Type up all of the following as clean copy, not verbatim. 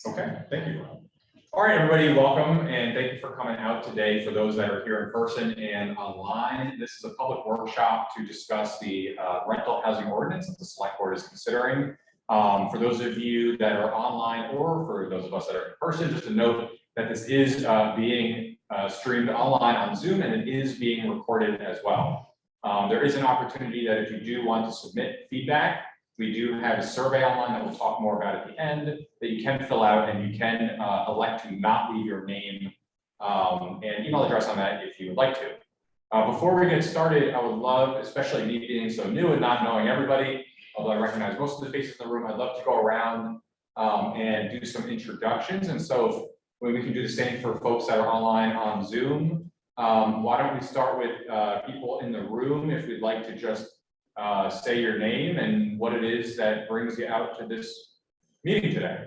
Okay, thank you. All right, everybody, welcome and thank you for coming out today. For those that are here in person and online, this is a public workshop to discuss the rental housing ordinance that the select board is considering. For those of you that are online or for those of us that are in person, just a note that this is being streamed online on Zoom and it is being recorded as well. There is an opportunity that if you do want to submit feedback, we do have a survey online that we'll talk more about at the end that you can fill out, and you can elect to not leave your name and email address on that if you would like to. Before we get started, I would love, especially me being so new and not knowing everybody, although I recognize most of the faces in the room, I'd love to go around and do some introductions. And so when we can do the same for folks that are online on Zoom, why don't we start with people in the room if we'd like to just say your name and what it is that brings you out to this meeting today.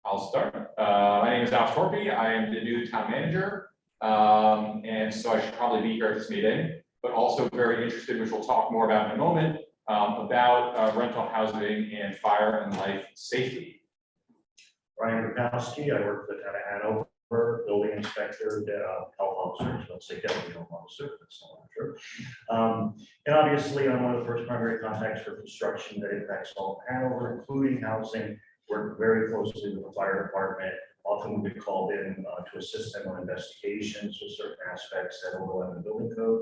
I'll start. My name is Alex Torpy. I am the new town manager. And so I should probably be here at this meeting, but also very interested, which we'll talk more about in a moment, about rental housing and fire and life safety. Ryan Rukowski, I work for the town of Hanover, building inspector, health officer, so let's say deputy health officer, that's not true. And obviously, I'm one of the first primary contacts for construction that impacts all of Hanover, including housing. Work very closely with the fire department. Often we get called in to assist them on investigations with certain aspects that overlap the building code,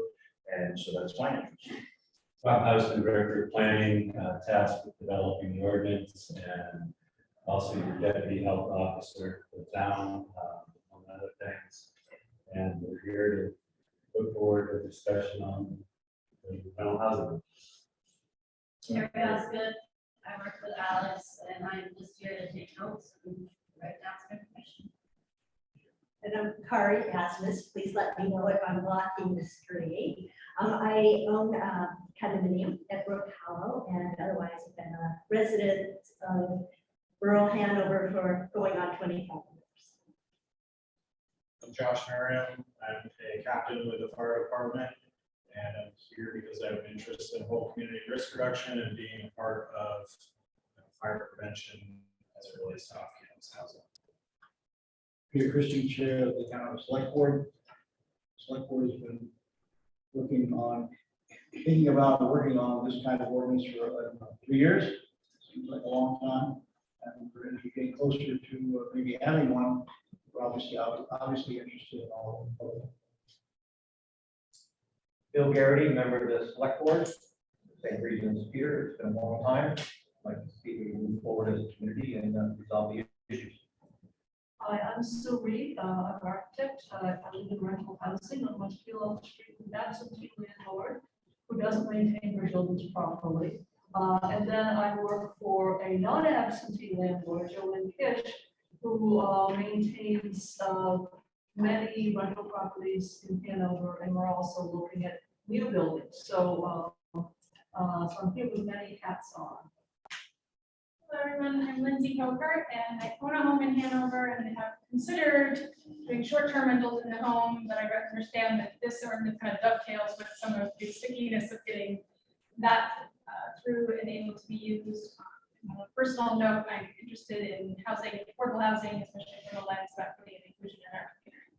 and so that's my interest. Well, I was the director of planning, tasked with developing the ordinance, and also your deputy health officer for the town, among other things. And we're here to look forward to a discussion on the rental housing. Terry Osgood, I work with Alex, and I'm just here to take notes and write down some information. And I'm Kari Asmus. Please let me know if I'm blocking the screen. I own a condominium at Brook Hollow, and otherwise I've been a resident of rural Hanover for going on 25 years. I'm Josh Merriam. I'm a captain with the fire department, and I'm here because I have an interest in whole community risk reduction and being a part of fire prevention as it relates to off-campus housing. Peter Christian, chair of the town select board. Select board has been thinking about working on this kind of ordinance for 3 years. Seems like a long time. And we're getting closer to maybe having one. We're obviously interested in all of them. Bill Garrity, member of the select board. Same reason as Peter, it's been a long time. I'd like to see we move forward as a community and resolve the issues. Hi, I'm Sue Reed. I'm an architect. I live in rental housing on Westfield Street, with absentee landlord who doesn't maintain her buildings properly. And then I work for a non-absentee landlord, Jolene Kish, who maintains many rental properties in Hanover, and we're also looking at new buildings. So, so I'm here with many hats on. Hello everyone, I'm Lindsay Coker, and I own a home in Hanover, and I have considered doing short-term rentals in the home, but I understand that this ordinance kind of dovetails with some of the stickiness of getting that through and able to be used. On a personal note, I'm interested in housing, affordable housing, especially from the lens of equity and inclusion in our community.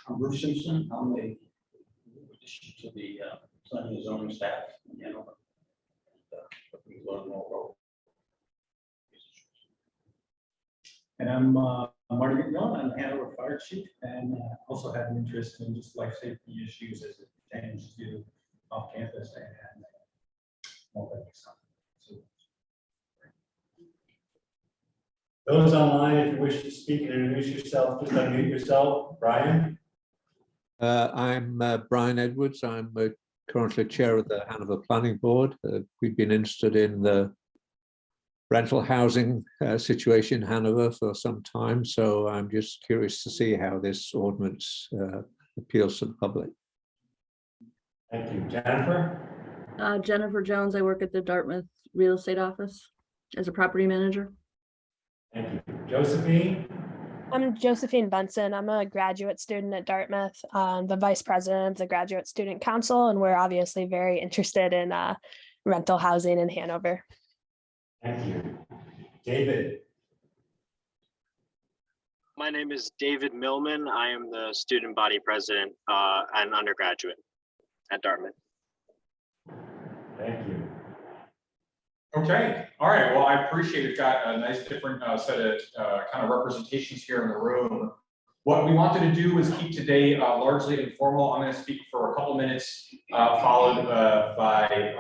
I'm Bruce Simpson. I'm a addition to the planning and zoning staff in Hanover. We learn more. And I'm Marty McMillan. I'm Hanover Fire Chief, and also have an interest in just life safety issues as it pertains to off-campus and multi-family. Those online, if you wish to speak and introduce yourself, just unmute yourself. Brian? I'm Brian Edwards. I'm currently chair of the Hanover Planning Board. We've been interested in the rental housing situation in Hanover for some time, so I'm just curious to see how this ordinance appeals to the public. Thank you. Jennifer? Jennifer Jones. I work at the Dartmouth Real Estate Office as a property manager. Thank you. Josephine? I'm Josephine Bunsen. I'm a graduate student at Dartmouth, the vice president of the Graduate Student Council, and we're obviously very interested in rental housing in Hanover. Thank you. David. My name is David Millman. I am the student body president and undergraduate at Dartmouth. Thank you. Okay, all right, well, I appreciate we've got a nice different set of kind of representations here in the room. What we wanted to do is keep today largely informal. I'm going to speak for a couple minutes, followed by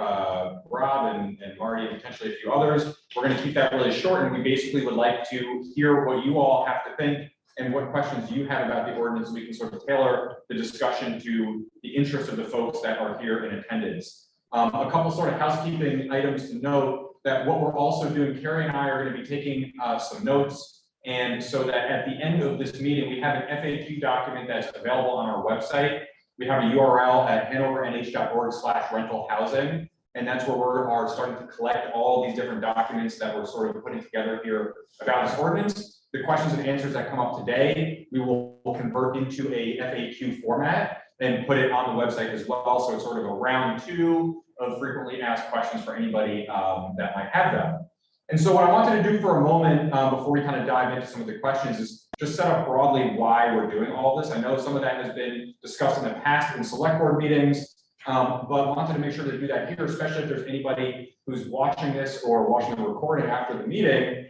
Rob and Marty and potentially a few others. We're going to keep that really short, and we basically would like to hear what you all have to think and what questions you have about the ordinance. We can sort of tailor the discussion to the interest of the folks that are here in attendance. A couple sort of housekeeping items to note that what we're also doing, Carrie and I are going to be taking some notes. And so that at the end of this meeting, we have an FAQ document that's available on our website. We have a URL at hanovernh.org/rental housing. And that's where we are starting to collect all these different documents that we're sort of putting together here about this ordinance. The questions and answers that come up today, we will convert into a FAQ format and put it on the website as well. So it's sort of a round 2 of frequently asked questions for anybody that might have them. And so what I wanted to do for a moment before we kind of dive into some of the questions is just set up broadly why we're doing all this. I know some of that has been discussed in the past in select board meetings, but I wanted to make sure to do that here, especially if there's anybody who's watching this or watching the recording after the meeting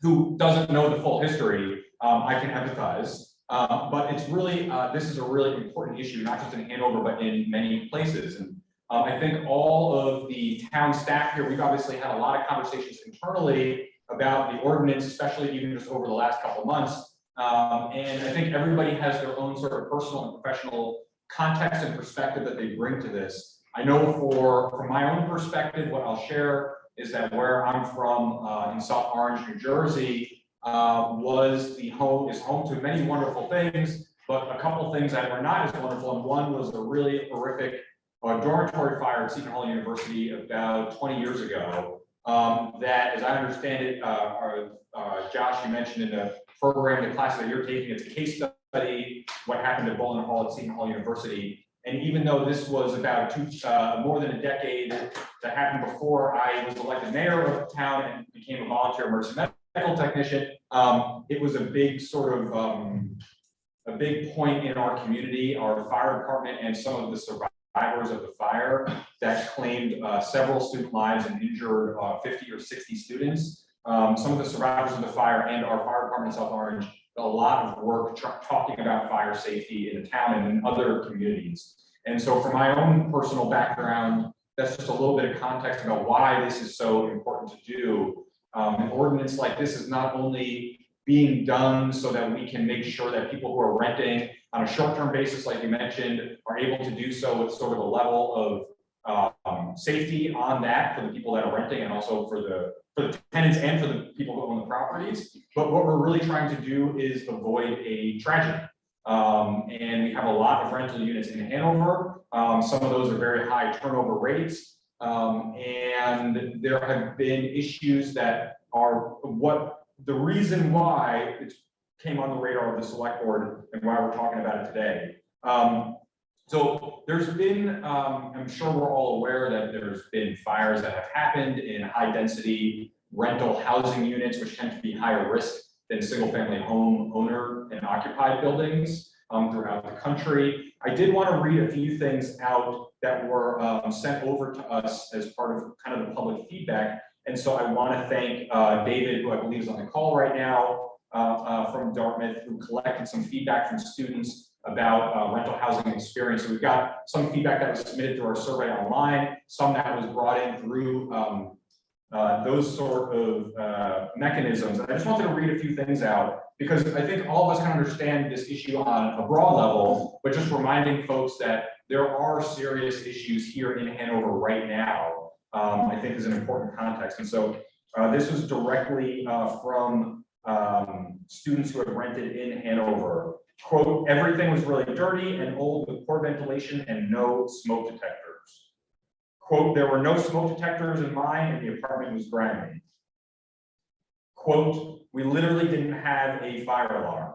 who doesn't know the full history. I can empathize. But it's really, this is a really important issue, not just in Hanover, but in many places. And I think all of the town staff here, we've obviously had a lot of conversations internally about the ordinance, especially even just over the last couple of months. And I think everybody has their own sort of personal and professional context and perspective that they bring to this. I know from my own perspective, what I'll share is that where I'm from in South Orange, New Jersey, is home to many wonderful things, but a couple things that were not as wonderful. And one was a really horrific dormitory fire at Seton Hall University about 20 years ago. That, as I understand it, Josh, you mentioned in the program, the class that you're taking, it's a case study, what happened at Bowling Hall at Seton Hall University. And even though this was about more than a decade that happened before I was elected mayor of the town and became a volunteer emergency medical technician, it was a big sort of a big point in our community, our fire department, and some of the survivors of the fire that claimed several student lives and injured 50 or 60 students. Some of the survivors of the fire and our fire department in South Orange did a lot of work talking about fire safety in the town and in other communities. And so from my own personal background, that's just a little bit of context about why this is so important to do. An ordinance like this is not only being done so that we can make sure that people who are renting on a short-term basis, like you mentioned, are able to do so with sort of a level of safety on that for the people that are renting and also for the tenants and for the people who own the properties. But what we're really trying to do is avoid a tragedy. And we have a lot of rental units in Hanover. Some of those are very high turnover rates. And there have been issues that are the reason why it came on the radar of the select board and why we're talking about it today. So there's been, I'm sure we're all aware that there's been fires that have happened in high density rental housing units, which tend to be higher risk than single family home owner and occupied buildings throughout the country. I did want to read a few things out that were sent over to us as part of kind of the public feedback. And so I want to thank David, who I believe is on the call right now from Dartmouth, who collected some feedback from students about rental housing experience. So we've got some feedback that was submitted through our survey online, some that was brought in through those sort of mechanisms. And I just wanted to read a few things out because I think all of us can understand this issue on a broad level, but just reminding folks that there are serious issues here in Hanover right now, I think is an important context. And so this was directly from students who have rented in Hanover. Quote, everything was really dirty and old with poor ventilation and no smoke detectors. Quote, there were no smoke detectors in mine and the apartment was grimy. Quote, we literally didn't have a fire alarm.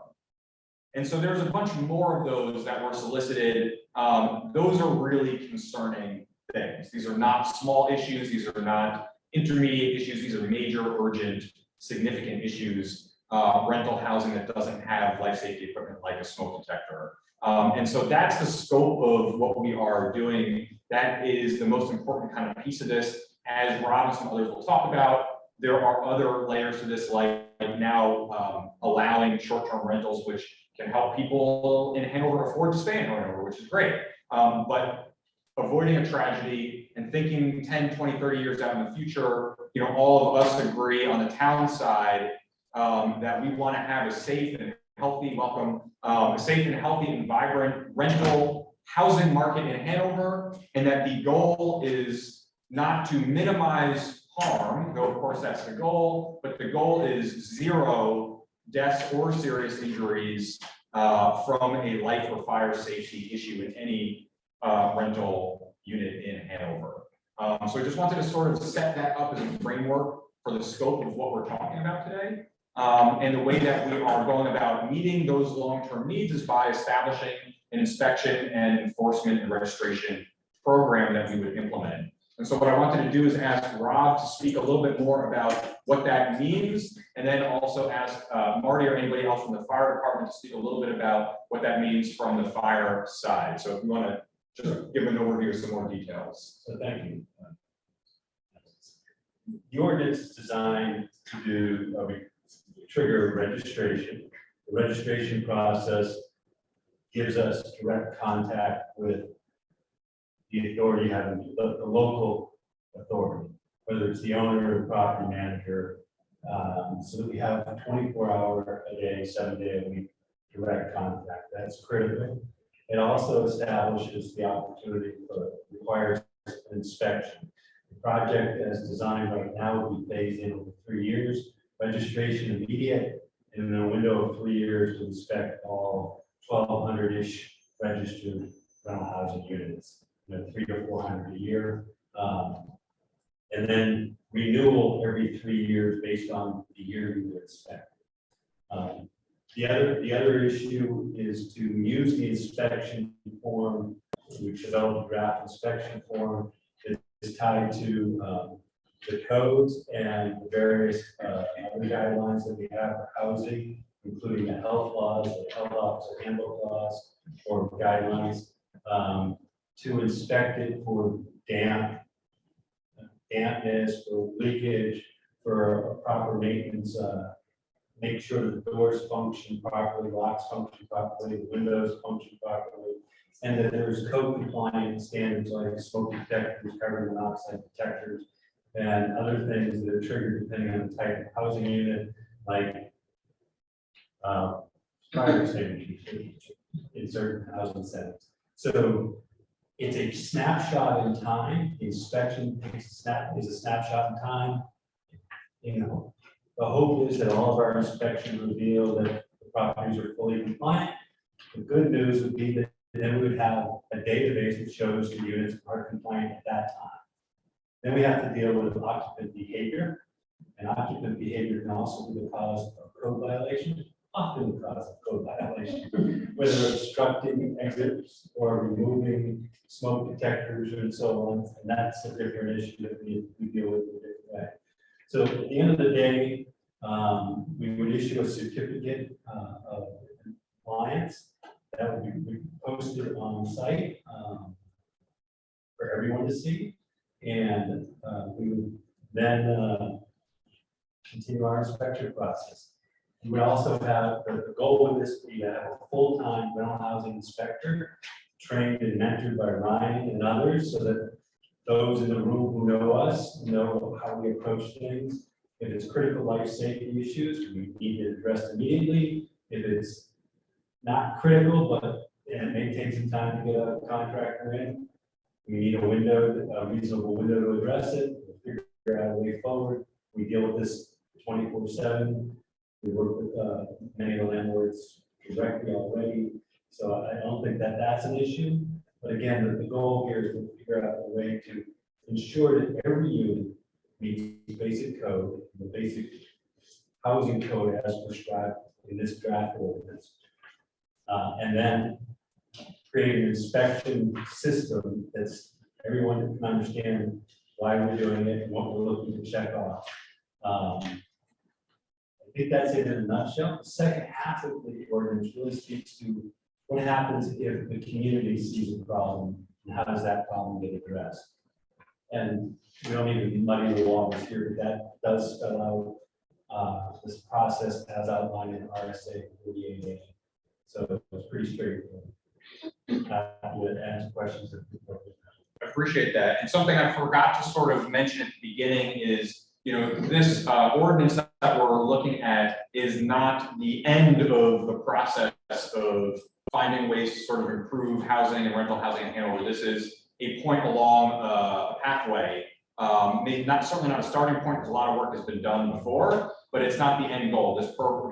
And so there's a bunch more of those that were solicited. Those are really concerning things. These are not small issues. These are not intermediate issues. These are major, urgent significant issues, rental housing that doesn't have life safety equipment like a smoke detector. And so that's the scope of what we are doing. That is the most important kind of piece of this. As Rob and some others will talk about, there are other layers to this, like now allowing short-term rentals, which can help people in Hanover afford to stay in Hanover, which is great. But avoiding a tragedy and thinking 10, 20, 30 years out in the future, you know, all of us agree on the town side that we want to have a safe and healthy, a safe and healthy and vibrant rental housing market in Hanover, and that the goal is not to minimize harm, though of course that's the goal, but the goal is 0 deaths or serious injuries from a life or fire safety issue in any rental unit in Hanover. So I just wanted to sort of set that up as a framework for the scope of what we're talking about today. And the way that we are going about meeting those long-term needs is by establishing an inspection and enforcement and registration program that we would implement. And so what I wanted to do is ask Rob to speak a little bit more about what that means, and then also ask Marty or anybody else from the fire department to speak a little bit about what that means from the fire side. So if you want to just give an overview of some more details. So thank you. The ordinance is designed to do trigger registration. The registration process gives us direct contact with the authority having the local authority, whether it's the owner or the property manager, so that we have 24-hour a day, 7-day a week direct contact. That's critical. It also establishes the opportunity requires an inspection. The project as designed right now will be phased in over 3 years. Registration immediate, and in a window of 3 years to inspect all 1,200-ish registered rental housing units, 300 to 400 a year, and then renewal every 3 years based on the year you inspect. The other issue is to use the inspection form. We've developed a draft inspection form that is tied to the codes and the various other guidelines that we have for housing, including the health laws, the health officer handbook laws, or guidelines, to inspect it for dampness, for leakage, for proper maintenance, make sure that the doors function properly, locks function properly, the windows function properly, and that there's code compliant standards like smoke detectors, carbon monoxide detectors, and other things that are triggered depending on the type of housing unit, like fire extinguishers in certain housing settings. So it's a snapshot in time. The inspection is a snapshot in time. You know, the hope is that all of our inspections reveal that the properties are fully compliant. The good news would be that then we would have a database that shows the units are compliant at that time. Then we have to deal with occupant behavior, and occupant behavior can also be the cause of code violation, often the cause of code violation, whether obstructing exits or removing smoke detectors and so on, and that's a different issue that we deal with in a different way. So at the end of the day, we would issue a certificate of compliance that would be posted on the site for everyone to see. And we would then continue our inspection process. We would also have, the goal of this would be to have a full-time rental housing inspector trained and mentored by Ryan and others, so that those in the room who know us know how we approach things. If it's critical life safety issues, we need to address immediately. If it's not critical, but it may take some time to get a contractor in, we need a window, a reasonable window to address it, we'll figure out a way forward. We deal with this 24/7. We work with many of the landlords directly already, so I don't think that that's an issue. But again, the goal here is to figure out a way to ensure that every unit meets basic code, the basic housing code as prescribed in this draft ordinance. And then create an inspection system that's everyone can understand why we're doing it and what we're looking to check off. think that's it in a nutshell. The second half of the ordinance really speaks to what happens if the community sees a problem, and how does that problem get addressed? And we don't need to muddy the waters here, but that does spell out this process as outlined in RSA 48A. So it's pretty straightforward. Would answer questions if people. I appreciate that. And something I forgot to sort of mention at the beginning is, this ordinance that we're looking at is not the end of the process of finding ways to sort of improve housing and rental housing in Hanover. This is a point along a pathway. Maybe certainly not a starting point, because a lot of work has been done before, but it's not the end goal.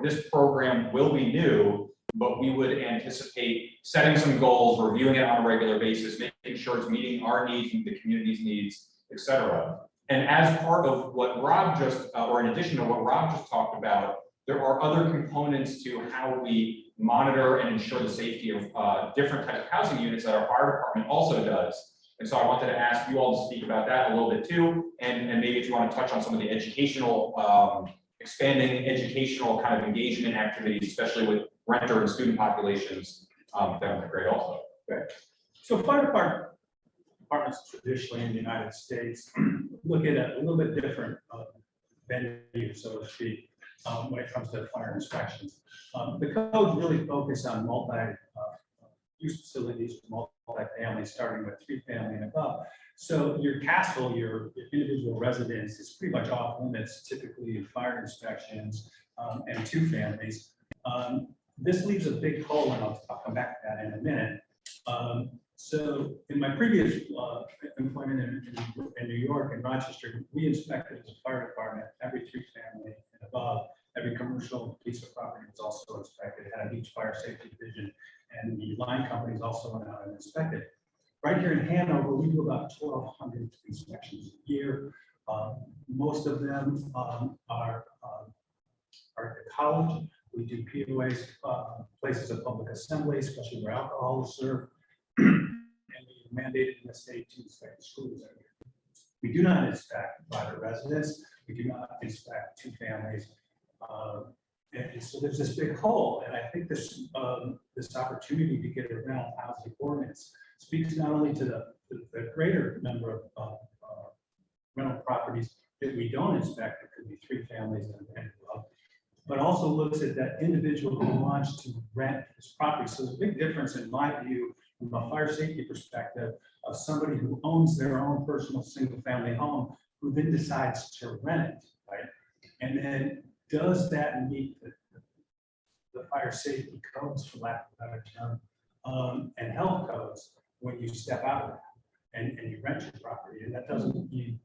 This program will be new, but we would anticipate setting some goals, reviewing it on a regular basis, making sure it's meeting our needs and the community's needs, et cetera. And as part of what Rob just, or in addition to what Rob just talked about, there are other components to how we monitor and ensure the safety of different types of housing units that our fire department also does. And so I wanted to ask you all to speak about that a little bit too, and maybe if you want to touch on some of the educational, expanding educational kind of engagement activities, especially with renter and student populations, that would be great also. Okay. So fire departments traditionally in the United States look at a little bit different venue, so to speak, when it comes to fire inspections. The codes really focus on multi-use facilities, multi-family, starting with 3-family and above. So your castle, your individual residence is pretty much off limits, typically in fire inspections and 2 families. This leaves a big hole, and I'll come back to that in a minute. So in my previous employment in New York and Rochester, we inspected as a fire department every 3-family and above. Every commercial piece of property was also inspected, had a beach fire safety division, and the line companies also went out and inspected. Right here in Hanover, we do about 1,200 inspections a year. Most of them are at the college. We do POAs, places of public assembly, especially where alcohol is served. And we are mandated in the state to inspect the schools every year. We do not inspect private residents. We do not inspect 2 families. And so there's this big hole. And I think this opportunity to get a rental housing ordinance speaks not only to the greater number of rental properties that we don't inspect, it could be 3 families and above, but also looks at that individual who wants to rent his property. So there's a big difference in my view, from a fire safety perspective, of somebody who owns their own personal single-family home, who then decides to rent it, right? And then does that meet the fire safety codes, for lack of a better term, and health codes when you step out of that and you rent your property? And that doesn't mean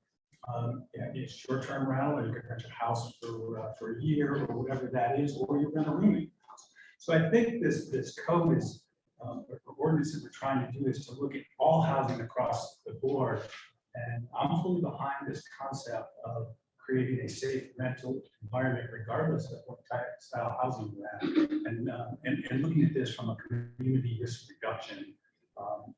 it's short-term rental, or you can rent your house for a year or whatever that is, or you rent a room in your house. So I think this code is, the ordinance that we're trying to do is to look at all housing across the board. And I'm fully behind this concept of creating a safe rental environment, regardless of what type of style housing you're at, and looking at this from a community risk reduction,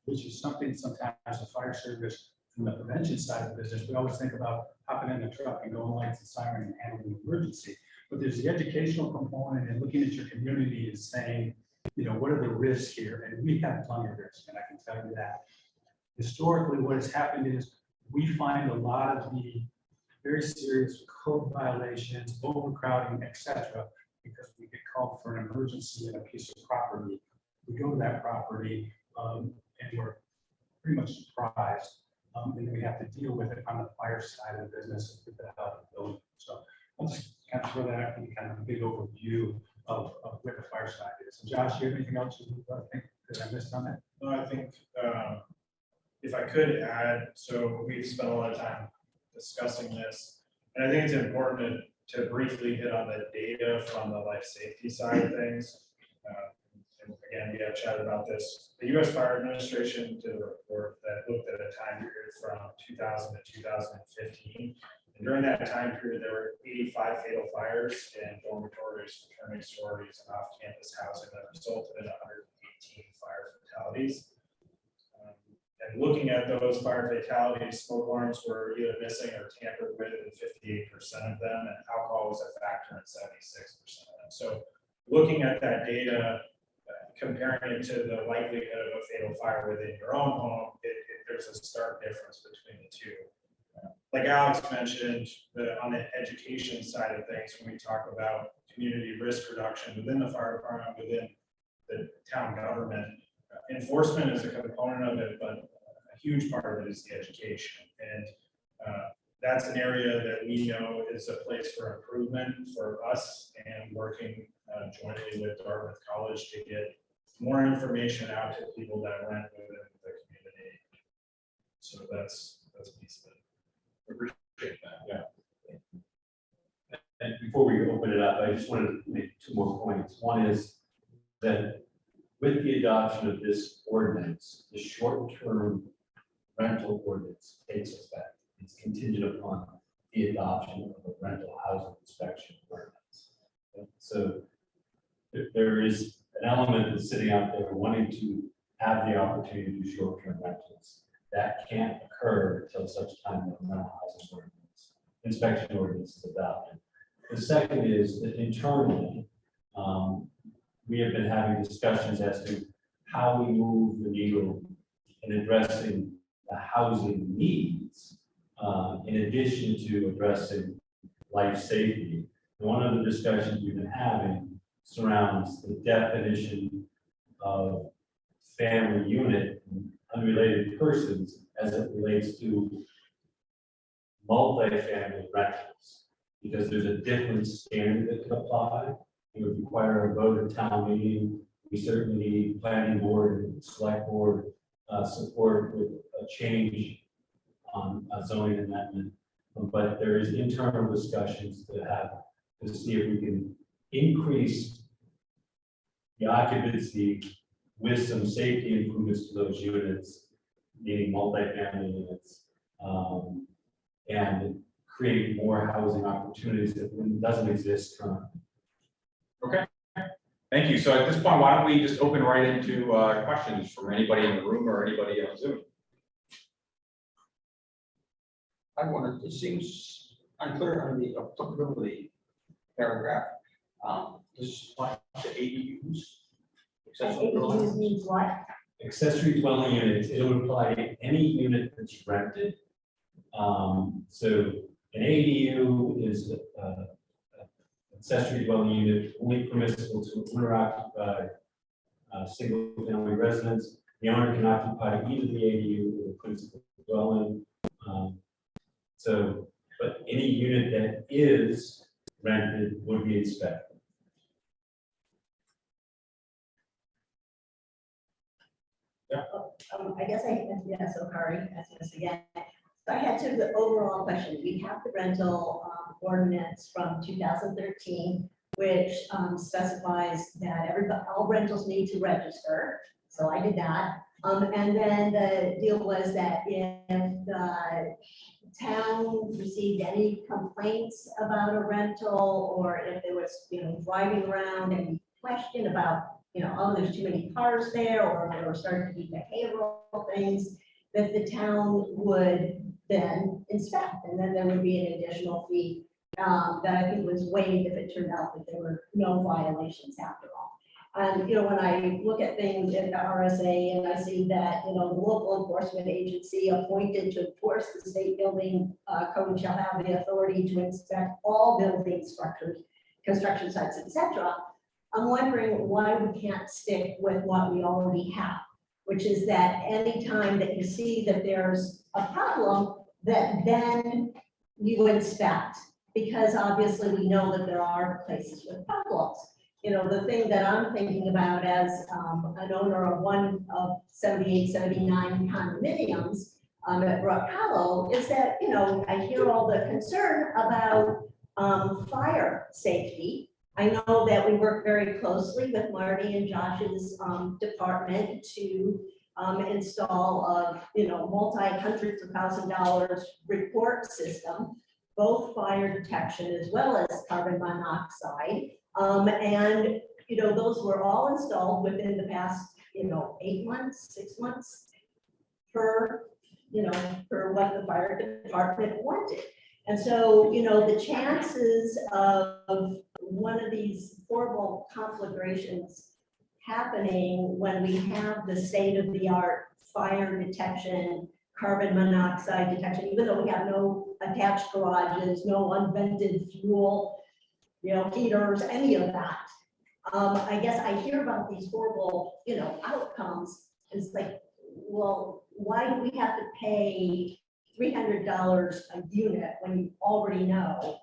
which is something sometimes the fire service, from the prevention side of the business, we always think about hopping in the truck and going lights and siren and handling an emergency. But there's the educational component and looking at your community and saying, what are the risks here? And we have plenty of risk, and I can tell you that. Historically, what has happened is we find a lot of the very serious code violations, overcrowding, etc., because we get called for an emergency in a piece of property. We go to that property and we're pretty much surprised, and we have to deal with it on the fire side of the business with the health of the building. So I'll just kind of throw that out and kind of a big overview of where the fire side is. And Josh, you have anything else you think that I missed on that? No, I think if I could add, so we've spent a lot of time discussing this, and I think it's important to briefly hit on the data from the life safety side of things. And again, we have chatted about this. The U.S. Fire Administration did a report that looked at a time period from 2000 to 2015. And during that time period, there were 85 fatal fires in dormitories, fraternity sororities, and off-campus housing that resulted in 118 fire fatalities. And looking at those fire fatalities, smoke alarms were either missing or tampered with in 58% of them, and alcohol was a factor in 76% of them. So looking at that data, comparing it to the likelihood of a fatal fire within your own home, there's a stark difference between the two. Like Alex mentioned, on the education side of things, when we talk about community risk reduction within the fire department, within the town government, enforcement is a component of it, but a huge part of it is the education. And that's an area that we know is a place for improvement for us, and working jointly with Dartmouth College to get more information out to people that rent within the community. So that's a piece of it. Appreciate that. Yeah. And before we open it up, I just wanted to make two more points. One is that with the adoption of this ordinance, the short-term rental ordinance takes effect. It's contingent upon the adoption of a rental housing inspection ordinance. So there is an element that's sitting out there wanting to have the opportunity to do short-term rentals. That can't occur until such time that rental housing ordinance, inspection ordinance is adopted. The second is that internally, we have been having discussions as to how we move the needle in addressing the housing needs, in addition to addressing life safety. And one of the discussions we've been having surrounds the definition of family unit and unrelated persons as it relates to multifamily rentals, because there's a different standard that can apply. It would require a vote at town meeting. We certainly need planning board and select board support with a change on a zoning amendment. But there is internal discussions to have to see if we can increase the occupancy with some safety improvements to those units, meaning multifamily units, and create more housing opportunities that doesn't exist currently. Okay, thank you. So at this point, why don't we just open right into questions from anybody in the room or anybody on Zoom? I wondered, it seems unclear on the applicability paragraph. This applies to ADUs. accessory dwelling ADUs means what? Accessory dwelling units, it would apply to any unit that's rented. So an ADU is accessory dwelling unit only permissible to owner-occupied single-family residence. The owner can occupy either the ADU or the principal dwelling. But any unit that is rented would be inspected. I guess so Kari, asking this again. So I had sort of the overall question. We have the rental ordinance from 2013, which specifies that all rentals need to register. So I did that. And then the deal was that if the town received any complaints about a rental, or if there was, driving around and question about, oh, there's too many cars there, or there were starting to be behavioral things, that the town would then inspect, and then there would be an additional fee that I think was waived if it turned out that there were no violations after all. And, when I look at things in the RSA and I see that, the local enforcement agency appointed to enforce the state building code shall have the authority to inspect all building structures, construction sites, etc. I'm wondering why we can't stick with what we already have, which is that anytime that you see that there's a problem, that then you inspect, because obviously we know that there are places with problems. The thing that I'm thinking about as an owner of one of 78, 79 condominiums at Brook Hollow is that, I hear all the concern about fire safety. I know that we work very closely with Marty and Josh's department to install a, multi-hundreds of $1,000s report system, both fire detection as well as carbon monoxide. And, those were all installed within the past, 8 months, 6 months. per, per what the fire department wanted. And so, the chances of one of these horrible conflagrations happening when we have the state-of-the-art fire detection, carbon monoxide detection, even though we have no attached garages, no unvented fuel, heaters, any of that. I guess I hear about these horrible, outcomes. It's like, well, why do we have to pay $300 a unit when you already know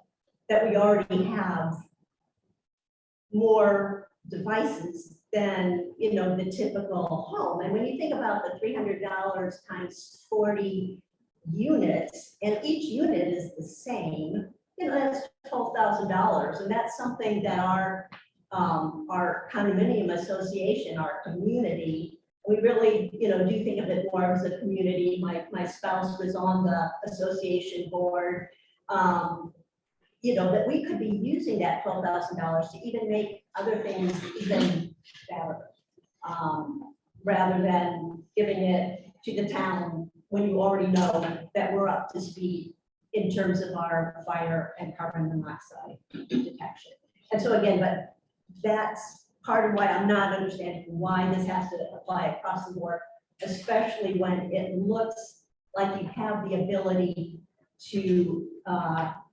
that we already have more devices than, the typical home? And when you think about the $300 times 40 units, and each unit is the same, that's $12,000. And that's something that our condominium association, our community, we really, do think of it more as a community. My spouse was on the association board, that we could be using that $12,000 to even make other things even better, rather than giving it to the town when you already know that we're up to speed in terms of our fire and carbon monoxide detection. And so again, but that's part of why I'm not understanding why this has to apply across the board, especially when it looks like you have the ability to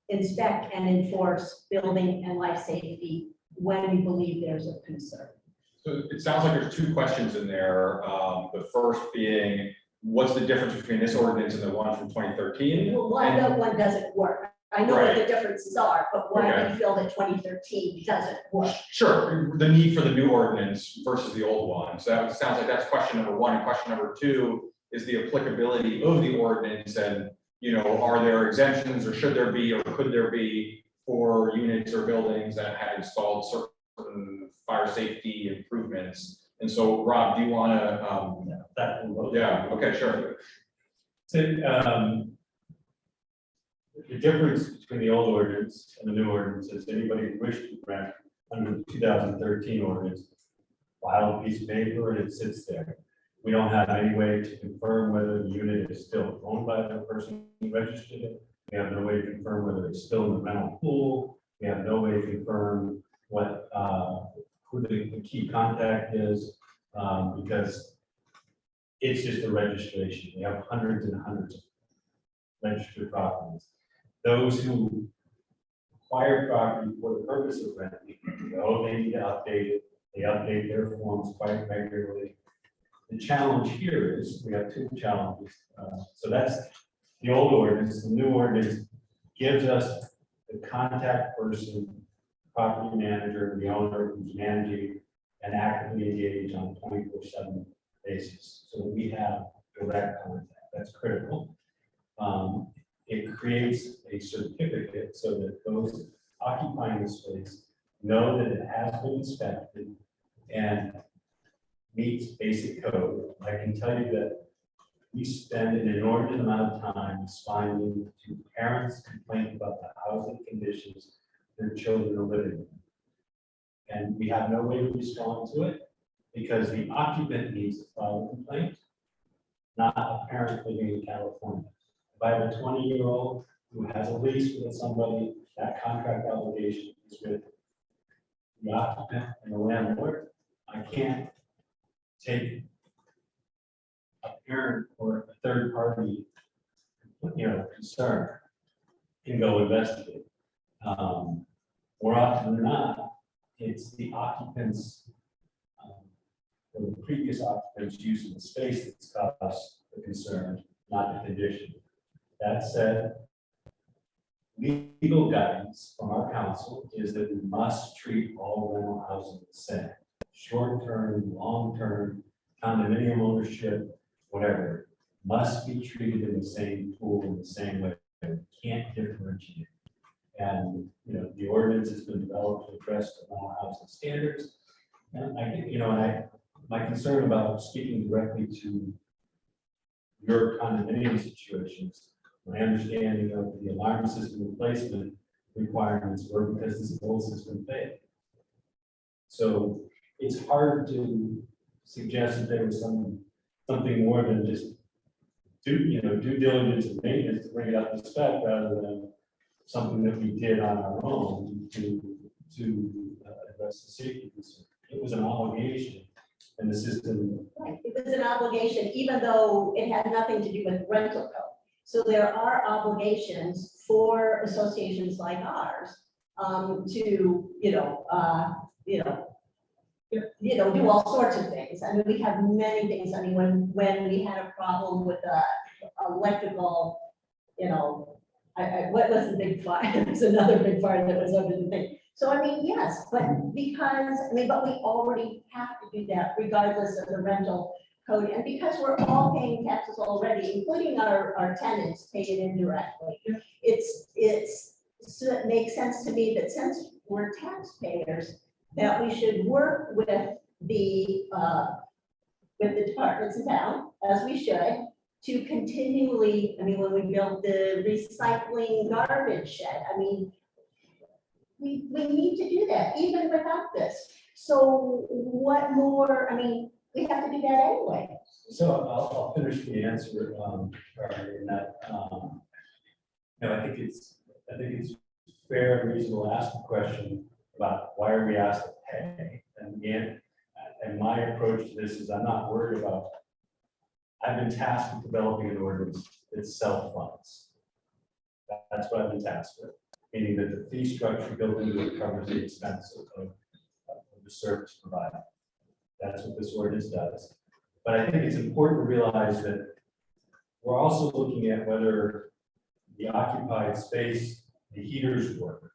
inspect and enforce building and life safety when you believe there's a concern. So it sounds like there's two questions in there. The first being, what's the difference between this ordinance and the one from 2013? Well, why that one doesn't work? I know what the Right. differences are, but why do Okay. you feel that 2013 doesn't work? Sure, the need for the new ordinance versus the old one. So that sounds like that's question number one. And question number two is the applicability of the ordinance, and, are there exemptions, or should there be, or could there be, for units or buildings that had installed certain fire safety improvements? And so, Rob, do you want to, yeah, okay, sure. So, the difference between the old ordinance and the new ordinance is anybody who wished to rent under the 2013 ordinance, file a piece of paper and it sits there. We don't have any way to confirm whether the unit is still owned by the person who registered it. We have no way to confirm whether it's still in the rental pool. We have no way to confirm what, who the key contact is, because it's just a registration. We have hundreds and hundreds of registered properties. Those who acquire property for the purpose of renting, they need to update it. They update their forms quite regularly. The challenge here is we have two challenges. So that's the old ordinance. The new ordinance gives us the contact person, property manager, the owner who's managing and actively engaged on a 24/7 basis. So we have direct contact. That's critical. It creates a certificate so that those occupying the space know that it has been inspected and meets basic code. I can tell you that we spend an inordinate amount of time responding to parents' complaints about the housing conditions their children are living in. And we have no way to respond to it because the occupant needs to file a complaint, not a parent living in California. If I have a 20-year-old who has a lease with somebody, that contract obligation is with the occupant and the landlord. I can't take a parent or a third party, concern and go investigate. More often than not, it's the occupants or the previous occupants using the space that's caused the concern, not the condition. That said, legal guidance from our council is that we must treat all rental housing the same. Short-term, long-term, condominium ownership, whatever, must be treated in the same pool in the same way. We can't differentiate. And, the ordinance has been developed to address the rental housing standards. And I think, my concern about speaking directly to your condominium situations, my understanding of the alarm system replacement requirements were because this old system failed. So it's hard to suggest that there was something more than just due diligence and maintenance to bring it up to spec rather than something that we did on our own to address the safety concern. It was an obligation, and the system. Right, it was an obligation, even though it had nothing to do with rental code. So there are obligations for associations like ours to, do all sorts of things. I mean, we have many things. I mean, when we had a problem with the electrical, what was the big fire? There was another big fire that was under the thing. So I mean, yes, but but we already have to do that regardless of the rental code. And because we're all paying taxes already, including our tenants pay it indirectly, so it makes sense to me that since we're taxpayers, that we should work with the departments in town, as we should, to continually, when we built the recycling garbage shed, we need to do that, even without this. So what more, we have to do that anyway. So I'll finish the answer, in that, I think it's fair and reasonable to ask the question about why are we asked to pay? And again, and my approach to this is I'm not worried about, I've been tasked with developing an ordinance that self-funds. That's what I've been tasked with, meaning that the fee structure built into it covers the expense of the service provided. That's what this ordinance does. But I think it's important to realize that we're also looking at whether the occupied space, the heaters work,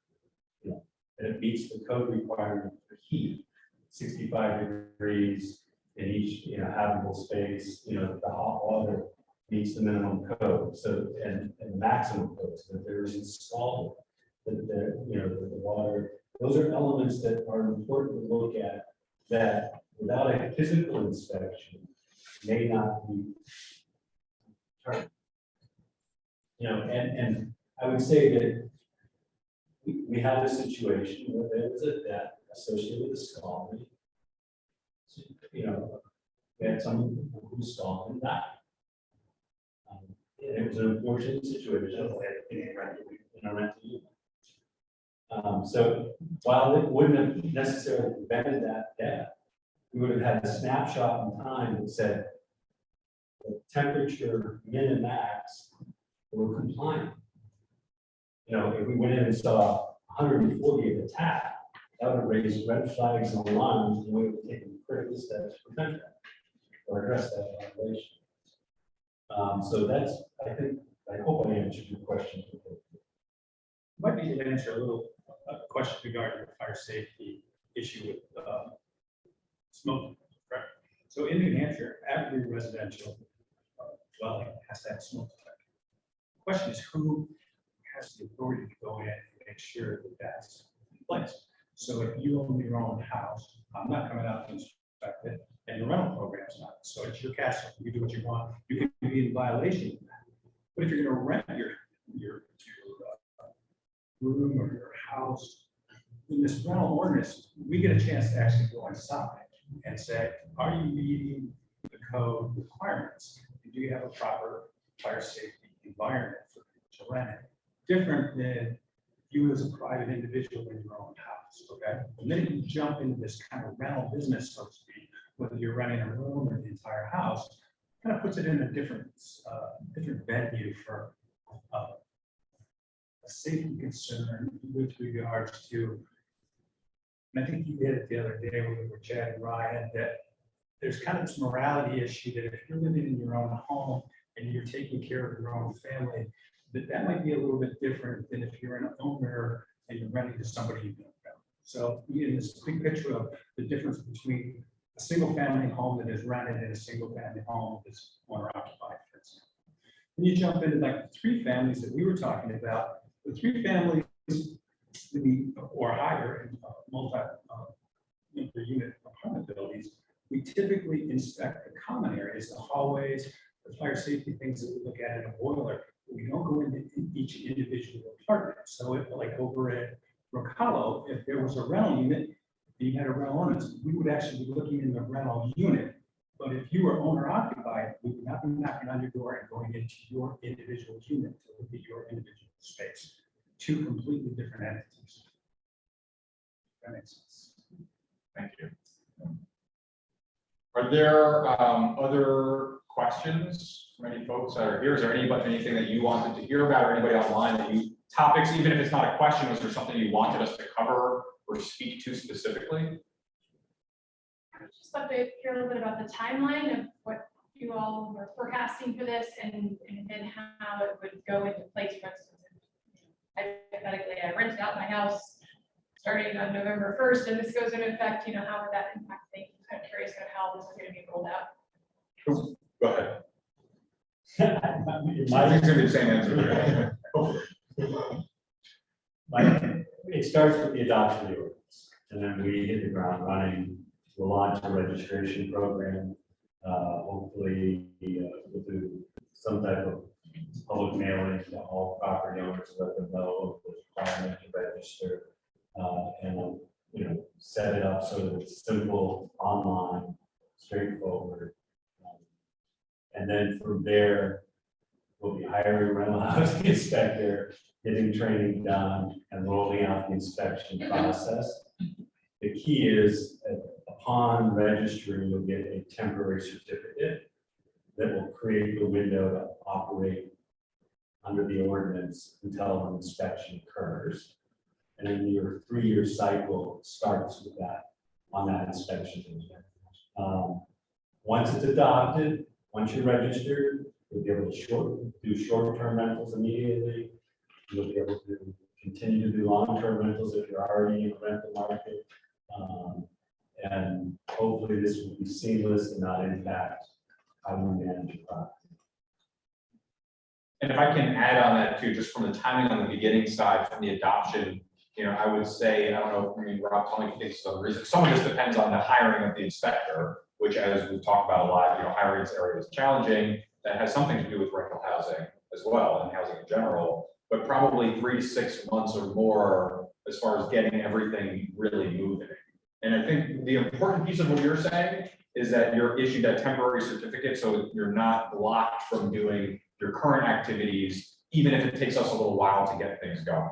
and it meets the code requirement for heat, 65 degrees in each, habitable space, the hot water meets the minimum code, so, and the maximum code, so that there is installed, that the water, those are elements that are important to look at, that without a physical inspection may not be determined. And I would say that we have a situation where there was a debt associated with the scalding. We had someone who stalled and died. And it was an unfortunate situation in a rental unit. So while it wouldn't have necessarily prevented that death, we would have had a snapshot in time that said the temperature min and max were compliant. If we went in and saw 140 at the tap, that would have raised red flags and alarms, and we would have taken critical steps to prevent that or address that violation. So that's, I hope I answered your question. Might be to answer a question regarding the fire safety issue with smoke. Correct. So in New Hampshire, every residential dwelling has to have smoke detector. The question is who has the authority to go in and make sure that that's in place. So if you own your own house, I'm not coming out to inspect it, and the rental program's not. So it's your castle. You do what you want. You can be in violation of that. But if you're going to rent your room or your house, in this rental ordinance, we get a chance to actually go inside and say, are you meeting the code requirements? Do you have a proper fire safety environment for people to rent it? Different than you as a private individual in your own house, okay? And then you jump into this kind of rental business, so to speak, whether you're renting a room or the entire house, kind of puts it in a different venue for a safety concern with regards to, and I think you did it the other day when we were chatting, Ryan, that there's kind of this morality issue that if you're living in your own home and you're taking care of your own family, that might be a little bit different than if you're an owner and you're renting to somebody you don't know. So in this big picture of the difference between a single family home that is rented and a single family home that's owner occupied, for example. Then you jump into like the three families that we were talking about. The three families or higher in multi-unit apartment buildings, we typically inspect the common areas, the hallways, the fire safety things that we look at in a boiler. We don't go into each individual apartment. So if, like over at Brook Hollow, if there was a rental unit, you had a rental ordinance, we would actually be looking in the rental unit, But if you were owner occupied, we would not be knocking on your door and going into your individual unit to look at your individual space. Two completely different entities. That makes sense. Thank you. Are there other questions from any folks that are here? Is there anything that you wanted to hear about, or anybody online that topics, even if it's not a question, was there something you wanted us to cover or speak to specifically? I'd just love to hear a little bit about the timeline of what you all were forecasting for this and how it would go into place. For instance, hypothetically, I rented out my house starting on November 1st, and this goes into effect, how would that impact things? I'm kind of curious of how this is going to be rolled out. Go ahead. My- It's gonna be the same answer. It starts with the adoption of the ordinance, and then we hit the ground running. We'll launch a registration program, hopefully we'll do some type of public mailing to all property owners, to let them know of the requirement to register, and set it up so that it's simple, online, straightforward. And then from there, we'll be hiring a rental housing inspector, getting training done, and rolling out the inspection process. The key is, upon registry, you'll get a temporary certificate that will create the window to operate under the ordinance until an inspection occurs. And then your 3-year cycle starts with that, on that inspection. Once it's adopted, once you're registered, you'll be able to do short-term rentals immediately. You'll be able to continue to do long-term rentals if you're already in the rental market. And hopefully this will be seamless and not impact how we manage the property. And if I can add on that too, just from the timing on the beginning side, from the adoption, I would say, I don't know, Rob, tell me if you think this is a reason. Some of this depends on the hiring of the inspector, which, as we've talked about a lot, hiring in this area is challenging. That has something to do with rental housing as well, and housing in general, but probably 3 to 6 months or more as far as getting everything really moving. And I think the important piece of what you're saying is that you're issued that temporary certificate, so you're not blocked from doing your current activities, even if it takes us a little while to get things going.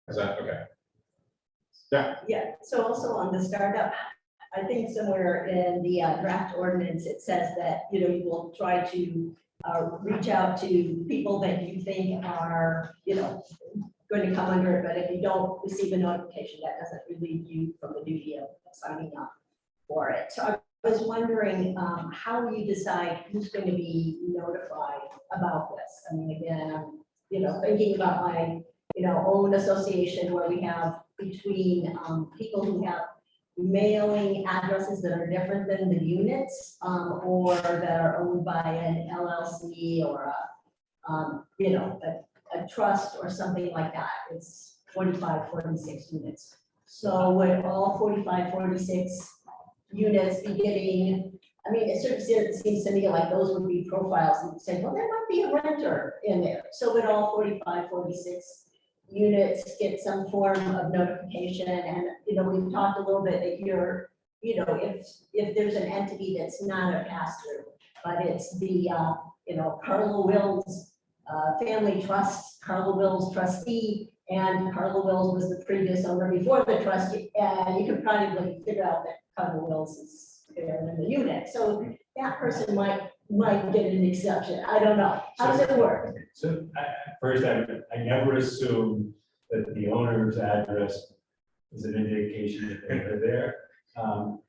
Is that okay? Yeah. Yeah, so also on the startup, I think somewhere in the draft ordinance, it says that, you will try to reach out to people that you think are, going to come under it, but if you don't receive a notification, that doesn't relieve you from the duty of signing up for it. So I was wondering how you decide who's going to be notified about this. I mean, again, I'm, thinking about my, own association where we have between people who have mailing addresses that are different than the units, or that are owned by an LLC or a trust or something like that. It's 45, 46 units. So would all 45, 46 units be getting, it certainly seems to me like those would be profiles and say, well, there might be a renter in there. So would all 45, 46 units get some form of notification? And, we've talked a little bit that you're, if there's an entity that's not a pass-through, but it's the, Carla Wills family trust, Carla Wills trustee, and Carla Wills was the previous owner before the trust, and you can probably figure out that Carla Wills is there in the unit. So that person might get an exception. I don't know. How does it work? So first, I never assume that the owner's address is an indication that they live there.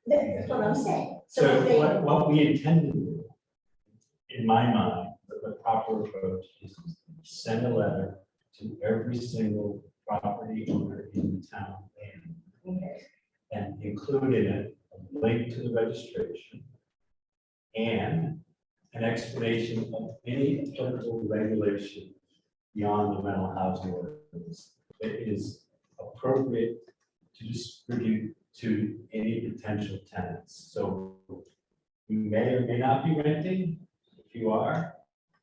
That's what I'm saying. So they, what we intend to do, in my mind, the proper approach is to send a letter to every single property owner in the town and include in it a link to the registration and an explanation of any applicable regulation beyond the rental housing ordinance that is appropriate to distribute to any potential tenants. So you may or may not be renting. If you are,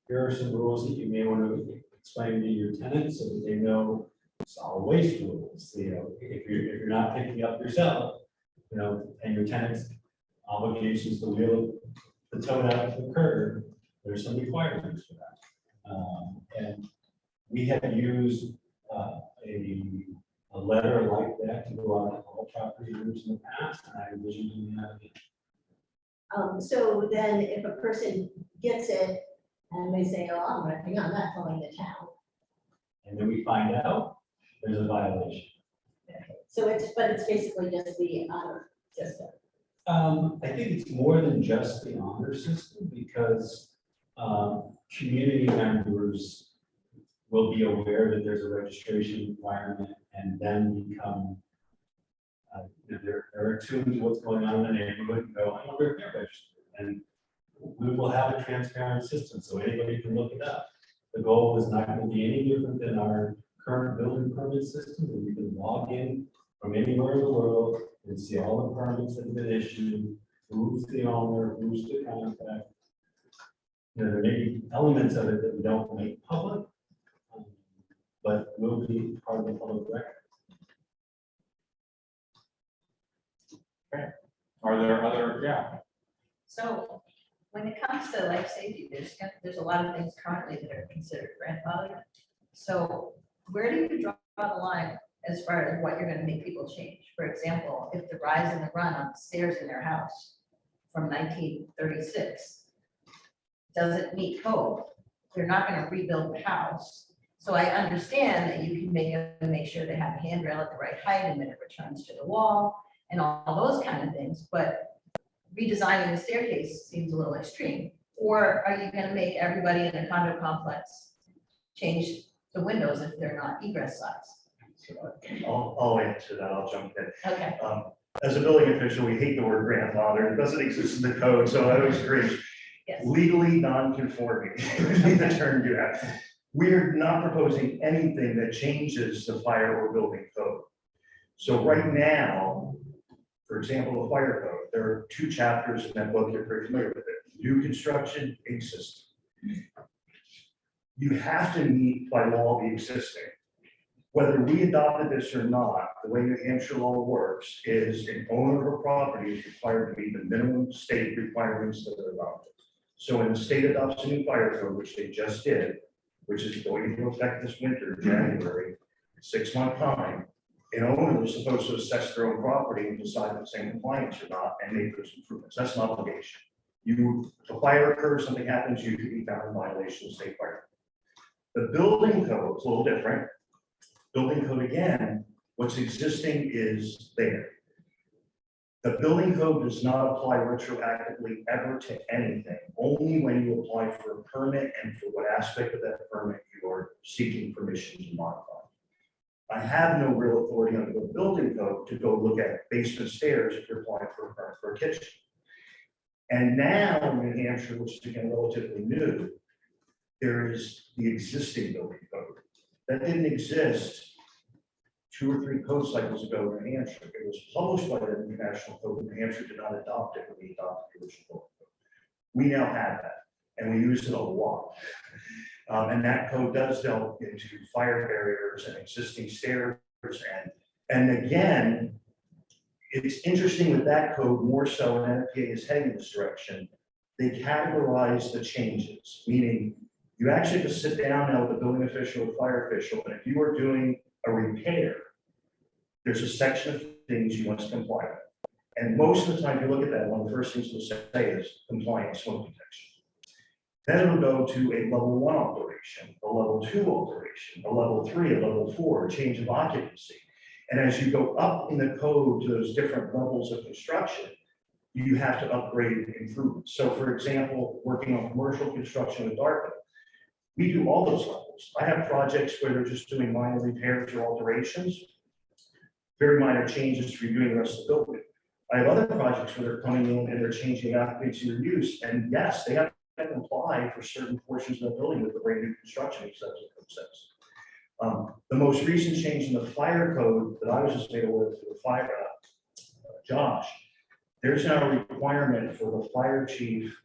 here are some rules that you may want to explain to your tenants so that they know solid waste rules. If you're not picking up yourself, and your tenants obligations to tow it out to the curb, there's some requirements for that. And we have used a letter like that to go out to all property owners in the past, and I envision doing that again. So then if a person gets it and they say, oh, I'm renting, I'm not towing the town. And then we find out there's a violation. So but it's basically just the honor system. I think it's more than just the honor system, because community members will be aware that there's a registration requirement and then become, they're attuned to what's going on in the neighborhood and go, I wonder if they're registered. And we will have a transparent system so anybody can look it up. The goal is not going to be any different than our current building permit system, where you can log in from anywhere in the world and see all the permits that have been issued, who's the owner, who's the contact. There may be elements of it that we don't make public, but will be part of the public record. Are there other, yeah, So when it comes to life safety, there's a lot of things currently that are considered grandfathered. So where do you draw the line as far as what you're going to make people change? For example, if the rise and the run on the stairs in their house from 1936 doesn't meet code, they're not going to rebuild the house. So I understand that you can make sure they have a handrail at the right height and then it returns to the wall and all those kind of things, but redesigning the staircase seems a little extreme. Or are you going to make everybody in a condo complex change the windows if they're not egress size? I'll answer that, I'll jump in. Okay. As a building official, we hate the word grandfather, it doesn't exist in the code, so I always agree. Yes. Legally non-conforming would be the term you have. We're not proposing anything that changes the fire or building code. So right now, for example, the fire code, there are 2 chapters in that book, you're very familiar with it. New construction, existing. You have to meet by law the existing. Whether we adopted this or not, the way New Hampshire law works is an owner of a property is required to meet the minimum state requirements that are adopted. So when the state adopts a new fire code, which they just did, which is going into effect this winter, January, 6-month time, an owner is supposed to assess their own property and decide if it's in compliance or not and make those improvements. That's an obligation. A fire occurs, something happens, you could be found in violation of state fire. The building code is a little different. Building code, again, what's existing is there. The building code does not apply retroactively ever to anything, only when you apply for a permit and for what aspect of that permit you are seeking permission to modify. I have no real authority under the building code to go look at basement stairs if you're applying for a permit for a kitchen. And now in New Hampshire, which is again relatively new, there is the existing building code. That didn't exist 2 or 3 code cycles ago in New Hampshire. It was published by the International Code, but New Hampshire did not adopt it when we adopted the original code. We now have that, and we use it a lot. And that code does delve into fire barriers and existing stairs. And again, it's interesting with that code more so, and NFPA is heading in this direction. They categorize the changes, meaning you actually have to sit down now with a building official or fire official, and if you are doing a repair, there's a section of things you must comply with. And most of the time you look at that, one of the first things it'll say is compliance, smoke detection. Then it'll go to a level 1 alteration, a level 2 alteration, a level 3, a level 4, a change of occupancy. And as you go up in the code to those different levels of construction, you have to upgrade improvements. So for example, working on commercial construction with Dartmouth, we do all those levels. I have projects where they're just doing minor repairs or alterations, very minor changes to redoing the rest of the building. I have other projects where they're coming in and they're changing occupancy or use, and yes, they have to comply for certain portions of the building with the brand new construction, except the code says. The most recent change in the fire code that I was just made aware of for the fire, Josh, there's now a requirement for the fire chief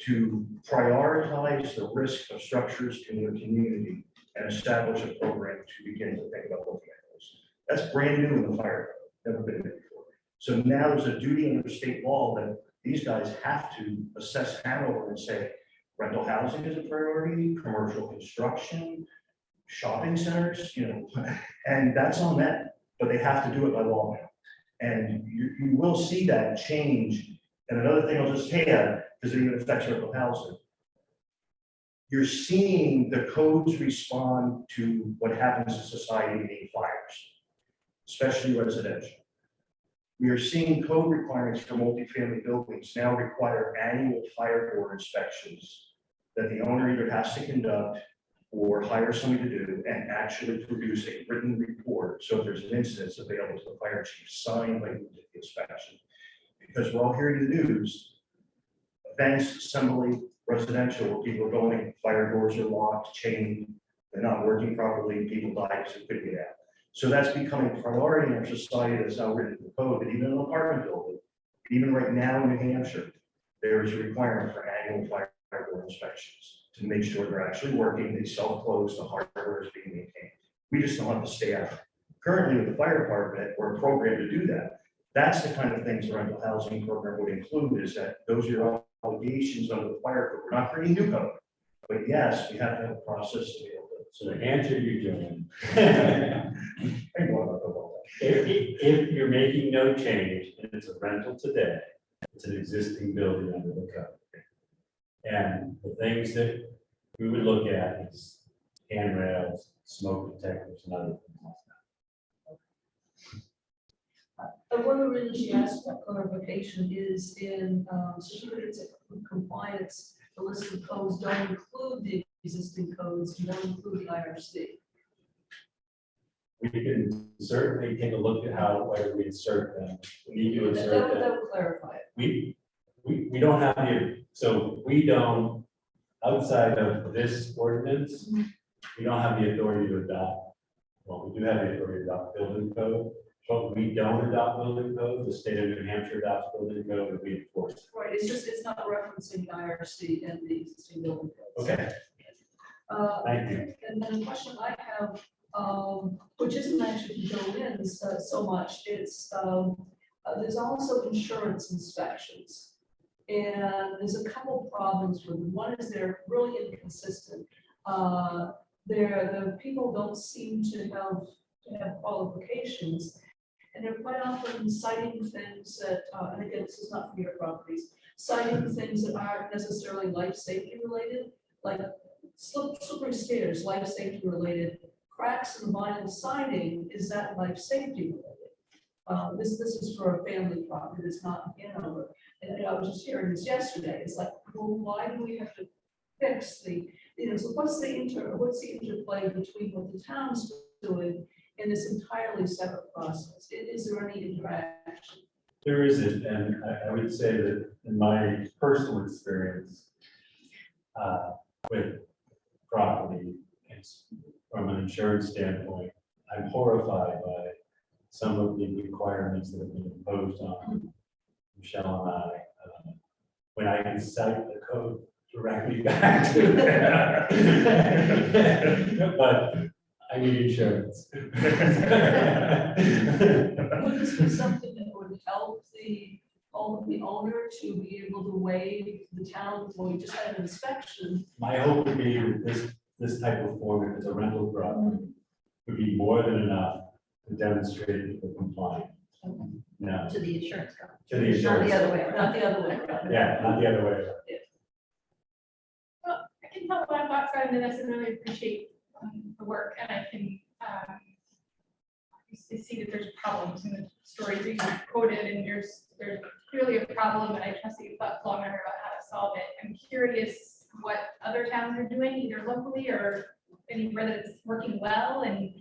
to prioritize the risk of structures in their community and establish a program to begin to think about looking at those. That's brand new in the fire code, never been there before. So now there's a duty under state law that these guys have to assess Hanover and say, rental housing is a priority, commercial construction, shopping centers, and that's on them, but they have to do it by law now. And you will see that change. And another thing I'll just add, because it even affects rental housing. You're seeing the codes respond to what happens in society being fires, especially residential. We are seeing code requirements for multifamily buildings now require annual fire door inspections that the owner either has to conduct or hire somebody to do and actually produce a written report. So if there's an incident, available to the fire chief, signed by the inspection. Because we're all hearing the news, events, assembly, residential, where people are going, fire doors are locked, chained, they're not working properly, people die because they couldn't get out. So that's becoming a priority in our society that's now written in the code, that even in an apartment building, even right now in New Hampshire, there is a requirement for annual fire door inspections to make sure they're actually working, they self-close, the hardware is being maintained. We just don't have the staff currently with the fire department or a program to do that. That's the kind of things the rental housing program would include, is that those are your obligations under the fire code. We're not creating new code, but yes, we have to have a process to be able to. So the answer you, Joanne, If if you're making no change and it's a rental today, it's an existing building under the code. And the things that we would look at is handrails, smoke detectors, and other things like that. One of the reasons she asked for clarification is in certificates of compliance, the list of codes don't include the existing codes, and don't include the IRC. We can certainly take a look at how, whether we insert them. We need to insert them. That would clarify it. We don't have the, so we don't, outside of this ordinance, we don't have the authority to adopt. Well, we do have the authority to adopt building code, but we don't adopt building code. The state of New Hampshire adopts building code, and we enforce it. Right, it's not referencing the IRC and the existing building codes. Okay. Thank you. And then the question I have, which isn't actually built-ins so much, it's there's also insurance inspections. And there's a couple problems with them. One is they're really inconsistent. The people don't seem to have qualifications, and they're quite often citing things that, and again, this is not for your properties, citing things that aren't necessarily life safety related, like slippery stairs, life safety related. Cracks in vinyl siding, is that life safety related? This is for a family property, it's not in Hanover. And I was just hearing this yesterday. It's like, well, why do we have to fix the, so what's the interplay between what the town's doing and this entirely separate process? Is there any interaction? There isn't, and I would say that in my personal experience with property, from an insurance standpoint, I'm horrified by some of the requirements that have been imposed on Michelle and I, when I can cite the code directly back to them. But I need insurance. Would this be something that would help the owner to be able to waive the town, well, we just had an inspection? My hope would be that this type of form, if it's a rental property, would be more than enough to demonstrate that we're compliant. No, To the insurance company. to the insurance. Not the other way around. Not the other way around. Yeah, not the other way around. Well, I can tell a lot of thoughts on this and really appreciate the work, and I can obviously see that there's problems in the stories that you quoted, and there's clearly a problem, and I trust that you thought long and hard about how to solve it. I'm curious what other towns are doing, either locally or anywhere that it's working well, and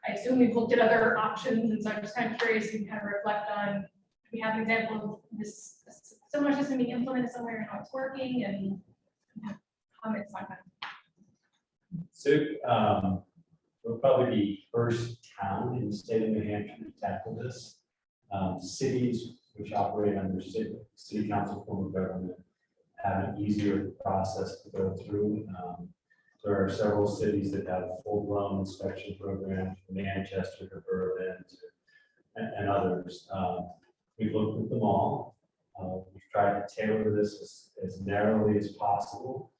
I assume we've looked at other options, and so I'm just kind of curious if you kind of reflect on, we have an example of this similar system being implemented somewhere and how it's working, and comments on that. So we'll probably be first town in the state of New Hampshire to tackle this. Cities which operate under city council form of government have an easier process to go through. There are several cities that have full-blown inspection programs, from Manchester to Berlin and others. We've looked at them all. We've tried to tailor this as narrowly as possible,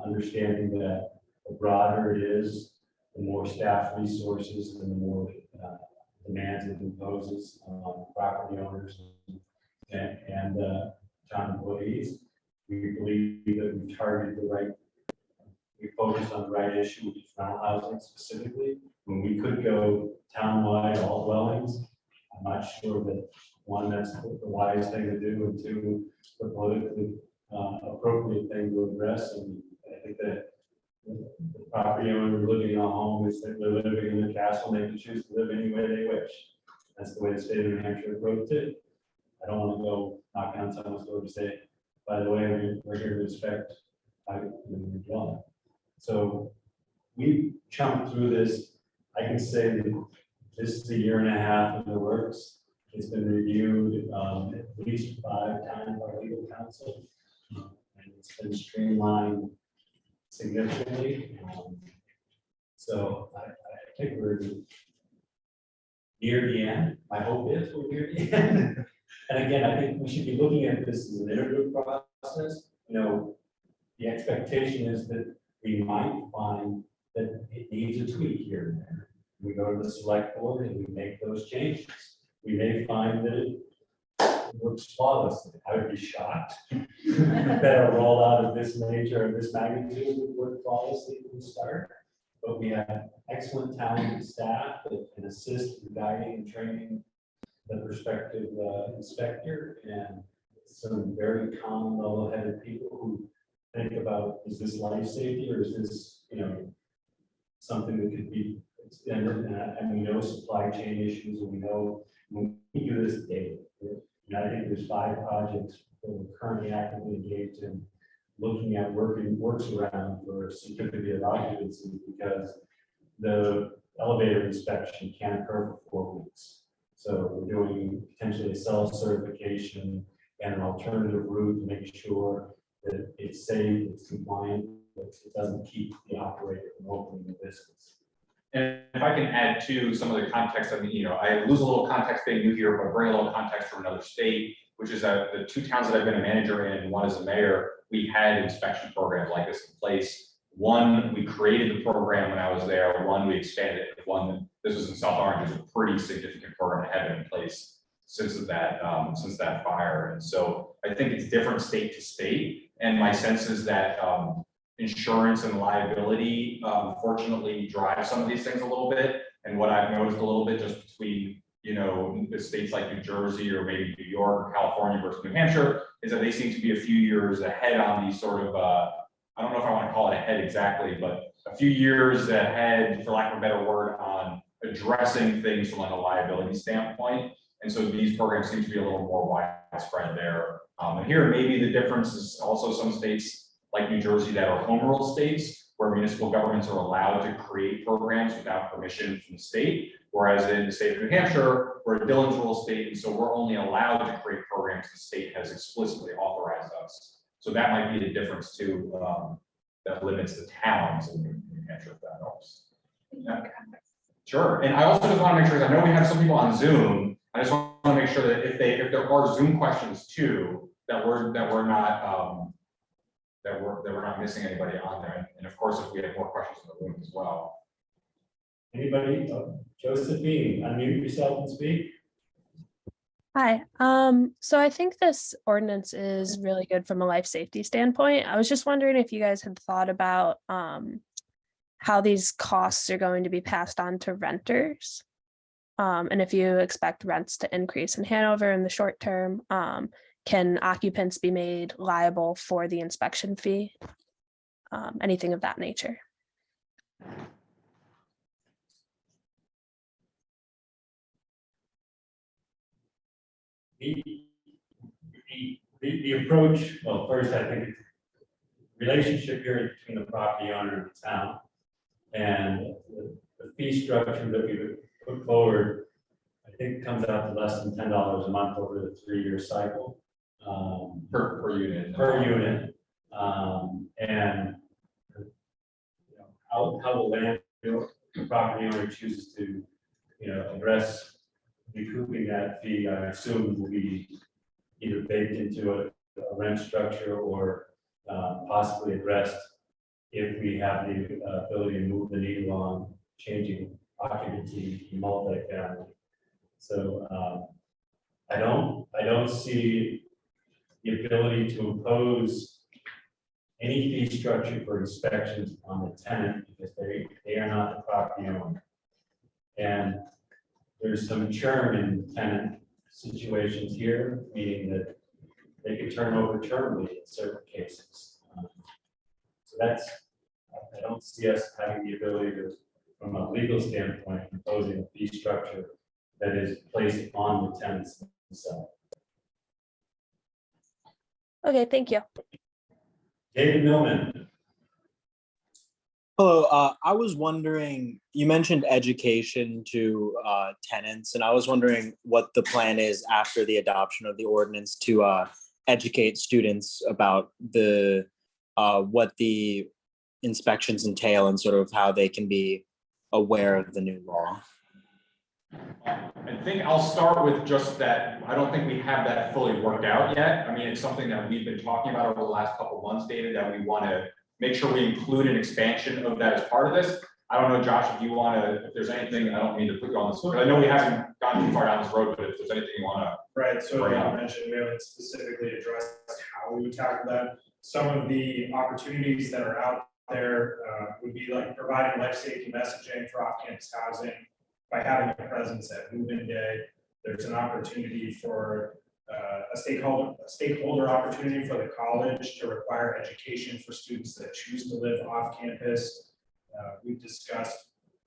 understanding that the broader it is, the more staff resources and the more demands it imposes on property owners and town employees. We believe that we targeted the right, we focused on the right issue, which is rental housing specifically. When we could go townwide, all dwellings, I'm not sure that one, that's the wise thing to do, and two, the politically appropriate thing to address. And I think that the property owner living in a home is that they're living in a castle, they can choose to live any way they wish. That's the way the state of New Hampshire approached it. I don't want to go knock on someone's door to say, by the way, we're here to inspect your dwelling. So we jumped through this. I can say that this is a year and a half in the works. It's been reviewed at least 5 times by legal counsel, and it's been streamlined significantly. So I think we're near the end. My hope is we're near the end. And again, I think we should be looking at this as an iterative process. You know, the expectation is that we might find that it needs a tweak here and there. We go to the select board and we make those changes. We may find that it works flawlessly. I would be shocked that a rollout of this nature and this magnitude would work flawlessly from the start. But we have excellent talented staff that can assist in guiding and training the prospective inspector, and some very calm, level-headed people who think about, is this life safety or is this, you know, something that could be extended? And we know supply chain issues, and we know when we do this daily. And I think there's 5 projects that we're currently actively engaged in, looking at works around for certificate of occupancy, because the elevator inspection can't occur for 4 weeks. So we're doing potentially a self-certification and an alternative route to make sure that it's safe, it's compliant, but it doesn't keep the operator from opening the business. And if I can add to some of the context, I mean, you know, I lose a little context being new here, but bring a little context from another state, which is that the 2 towns that I've been a manager in, and one as a mayor, we had inspection programs like this in place. One, we created the program when I was there. One, we expanded it. One, this was in South Orange, is a pretty significant program that had been in place since that fire. And so I think it's different state to state. And my sense is that insurance and liability, fortunately, drive some of these things a little bit. And what I've noticed a little bit just between, you know, the states like New Jersey or maybe New York or California versus New Hampshire is that they seem to be a few years ahead on these sort of, I don't know if I want to call it ahead exactly, but a few years ahead, for lack of a better word, on addressing things from like a liability standpoint. And so these programs seem to be a little more widespread there. And here, maybe the difference is also some states like New Jersey that are home rule states, where municipal governments are allowed to create programs without permission from the state. Whereas in the state of New Hampshire, we're a Dillon's rule state, and so we're only allowed to create programs the state has explicitly authorized us. So that might be the difference too, that limits the towns in New Hampshire, if that helps. Yeah. Sure, and I also just want to make sure, 'cause I know we have some people on Zoom, I just want to make sure that if there are Zoom questions too, that we're not missing anybody on there. And of course, if we have more questions in the room as well. Anybody? Josephine, unmute yourself and speak. Hi. So I think this ordinance is really good from a life safety standpoint. I was just wondering if you guys had thought about how these costs are going to be passed on to renters. And if you expect rents to increase in Hanover in the short term, can occupants be made liable for the inspection fee? Anything of that nature. The approach, well, first, I think it's relationship here between the property owner and the town, and the fee structure that we would put forward, I think comes out to less than $10 a month over the 3-year cycle. Per unit. Per unit. And you know, how the the property owner chooses to, you know, address recouping that fee, I assume will be either baked into a rent structure or possibly addressed if we have the ability to move the needle on changing occupancy in multifamily. So I don't see the ability to impose any fee structure for inspections on the tenant because they are not the property owner. And there's some churn in tenant situations here, meaning that they could turn over termly in certain cases. So I don't see us having the ability to, from a legal standpoint, imposing a fee structure that is placed on the tenants themselves. Okay, thank you. David Millman. Hello, I was wondering, you mentioned education to tenants, and I was wondering what the plan is after the adoption of the ordinance to educate students about the what the inspections entail and sort of how they can be aware of the new law. I think I'll start with just that. I don't think we have that fully worked out yet. I mean, it's something that we've been talking about over the last couple of months, David, that we want to make sure we include an expansion of that as part of this. I don't know, Josh, if you want to, if there's anything, I don't mean to put you on the spot. I know we haven't gone too far down this road, but if there's anything you want to. Right, so like Bring up. you mentioned, we haven't specifically addressed how we would tackle that. Some of the opportunities that are out there would be like providing life safety messaging for off-campus housing by having a presence at move-in day. There's an opportunity for a stakeholder opportunity for the college to require education for students that choose to live off campus. We've discussed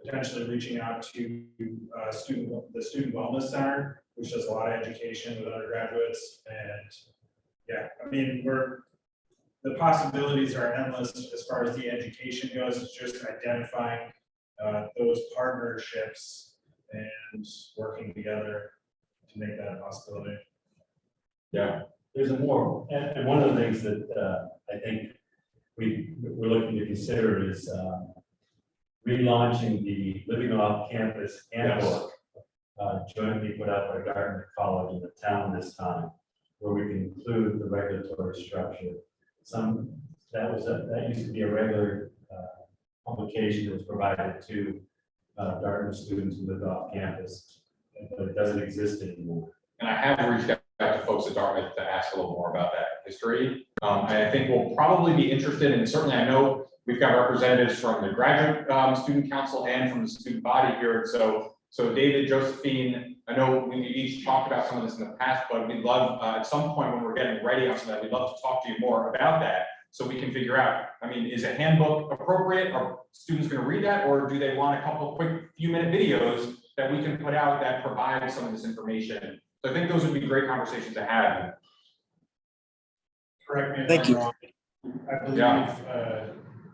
potentially reaching out to the Student Wellness Center, which does a lot of education with undergraduates. And yeah, I mean, the possibilities are endless as far as the education goes. It's just identifying those partnerships and working together to make that a possibility. Yeah, there's a more, and one of the things that I think we're looking to consider is relaunching the Living Off Campus handbook, jointly put out by Dartmouth College in the town this time, where we can include the regulatory structure. That used to be a regular publication that was provided to Dartmouth students who lived off campus, but it doesn't exist anymore. And I have reached out to folks at Dartmouth to ask a little more about that history. And I think we'll probably be interested, and certainly I know we've got representatives from the graduate student council and from the student body here. So David, Josephine, I know we've each talked about some of this in the past, but we'd love at some point when we're getting ready on some of that, we'd love to talk to you more about that so we can figure out, I mean, is a handbook appropriate? Are students going to read that, or do they want a couple of quick few-minute videos that we can put out that provide some of this information? So I think those would be great conversations to have. Correct me if Thank I'm you. wrong. I believe,